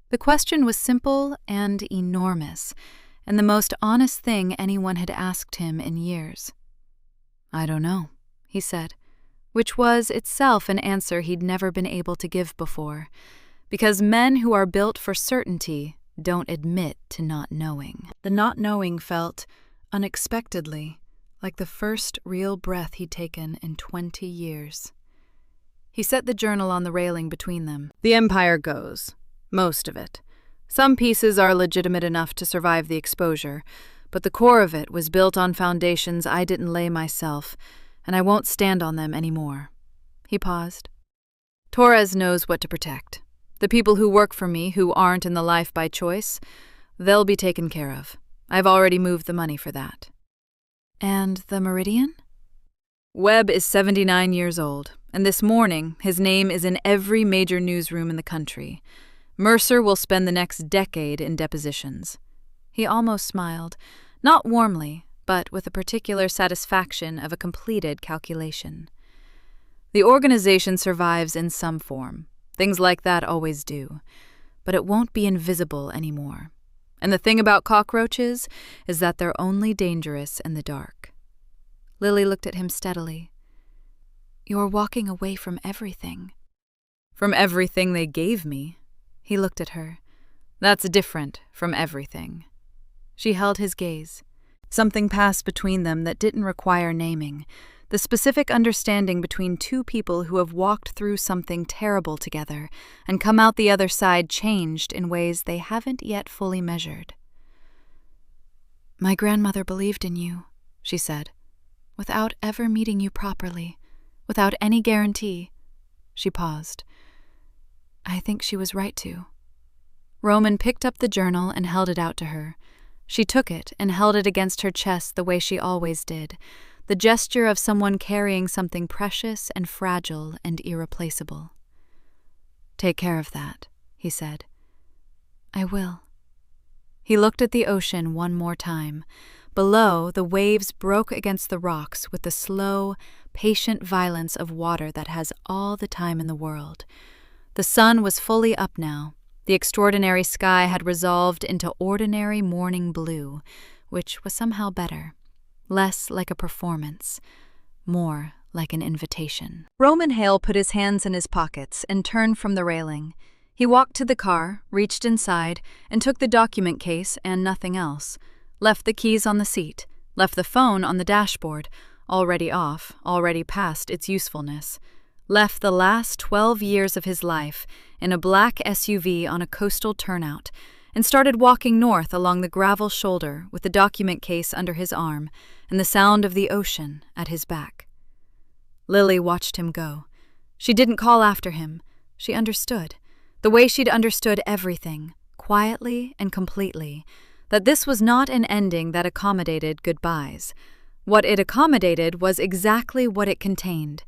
The question was simple and enormous, and the most honest thing anyone had asked him in years. I don't know, he said, which was itself an answer he'd never been able to give before, because men who are built for certainty don't admit to not knowing. The not knowing felt, unexpectedly, like the first real breath he'd taken in 20 years. He set the journal on the railing between them. The Empire goes. Most of it. Some pieces are legitimate enough to survive the exposure, but the core of it was built on foundations I didn't lay myself, and I won't stand on them anymore. He paused. Torres knows what to protect. The people who work for me, who aren't in the life by choice, they'll be taken care of. I've already moved the money for that. And the Meridian? Webb is 79 years old, and this morning his name is in every major newsroom in the country. Mercer will spend the next decade in depositions. He almost smiled, not warmly, but with a particular satisfaction of a completed calculation. The organization survives in some form. Things like that always do. But it won't be invisible anymore. And the thing about cockroaches is that they're only dangerous in the dark. Lily looked at him steadily. You're walking away from everything. From everything they gave me. He looked at her. That's different from everything. She held his gaze. Something passed between them that didn't require naming. The specific understanding between two people who have walked through something terrible together and come out the other side changed in ways they haven't yet fully measured. My grandmother believed in you, she said, without ever meeting you properly, without any guarantee. She paused. I think she was right to. Roman picked up the journal and held it out to her. She took it and held it against her chest the way she always did, the gesture of someone carrying something precious and fragile and irreplaceable. Take care of that, he said. I will. He looked at the ocean one more time. Below, the waves broke against the rocks with the slow, patient violence of water that has all the time in the world. The sun was fully up now. The extraordinary sky had resolved into ordinary morning blue, which was somehow better. Less like a performance, more like an invitation. Roman Hale put his hands in his pockets and turned from the railing. He walked to the car, reached inside, and took the document case and nothing else. Left the keys on the seat, left the phone on the dashboard, already off, already past its usefulness. Left the last 12 years of his life in a black SUV on a coastal turnout, and started walking north along the gravel shoulder with the document case under his arm and the sound of the ocean at his back. Lily watched him go. She didn't call after him. She understood, the way she'd understood everything, quietly and completely, that this was not an ending that accommodated goodbyes. What it accommodated was exactly what it contained,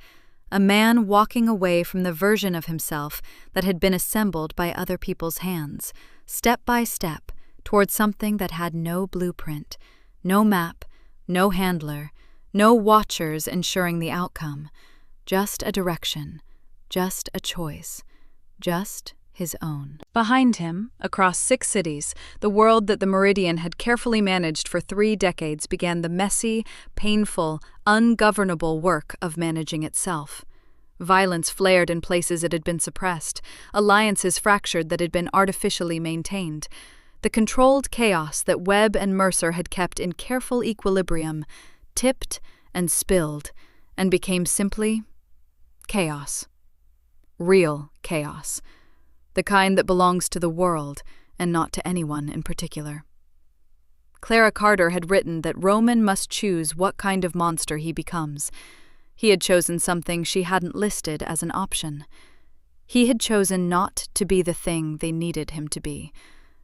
a man walking away from the version of himself that had been assembled by other people's hands, step by step, toward something that had no blueprint, no map, no handler, no watchers ensuring the outcome, just a direction, just a choice, just his own. Behind him, across 6 cities, the world that the Meridian had carefully managed for 3 decades began the messy, painful, ungovernable work of managing itself. Violence flared in places it had been suppressed, alliances fractured that had been artificially maintained. The controlled chaos that Webb and Mercer had kept in careful equilibrium tipped and spilled and became simply chaos. Real chaos. The kind that belongs to the world and not to anyone in particular. Clara Carter had written that Roman must choose what kind of monster he becomes. He had chosen something she hadn't listed as an option. He had chosen not to be the thing they needed him to be.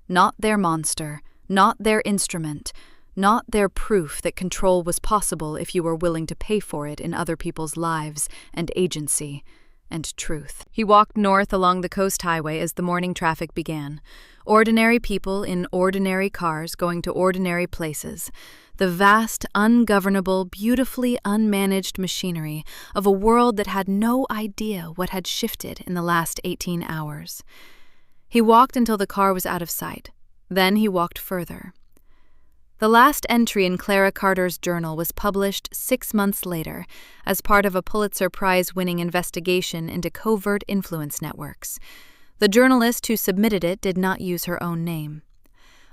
Not their monster, not their instrument, not their proof that control was possible if you were willing to pay for it in other people's lives and agency and truth. He walked north along the coast highway as the morning traffic began. Ordinary people in ordinary cars going to ordinary places. The vast, ungovernable, beautifully unmanaged machinery of a world that had no idea what had shifted in the last 18 hours. He walked until the car was out of sight. Then he walked further. The last entry in Clara Carter's journal was published 6 months later as part of a Pulitzer Prize-winning investigation into covert influence networks. The journalist who submitted it did not use her own name.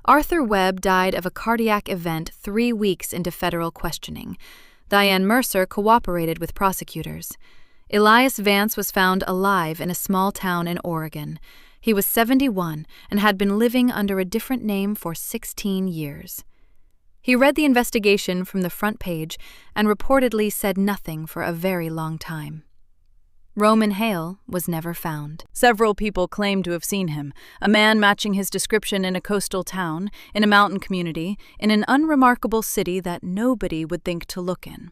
Arthur Webb died of a cardiac event 3 weeks into federal questioning. Diane Mercer cooperated with prosecutors. Elias Vance was found alive in a small town in Oregon. He was 71 and had been living under a different name for 16 years. He read the investigation from the front page and reportedly said nothing for a very long time. Roman Hale was never found. Several people claimed to have seen him, a man matching his description in a coastal town, in a mountain community, in an unremarkable city that nobody would think to look in.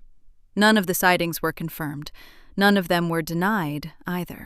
None of the sightings were confirmed. None of them were denied either.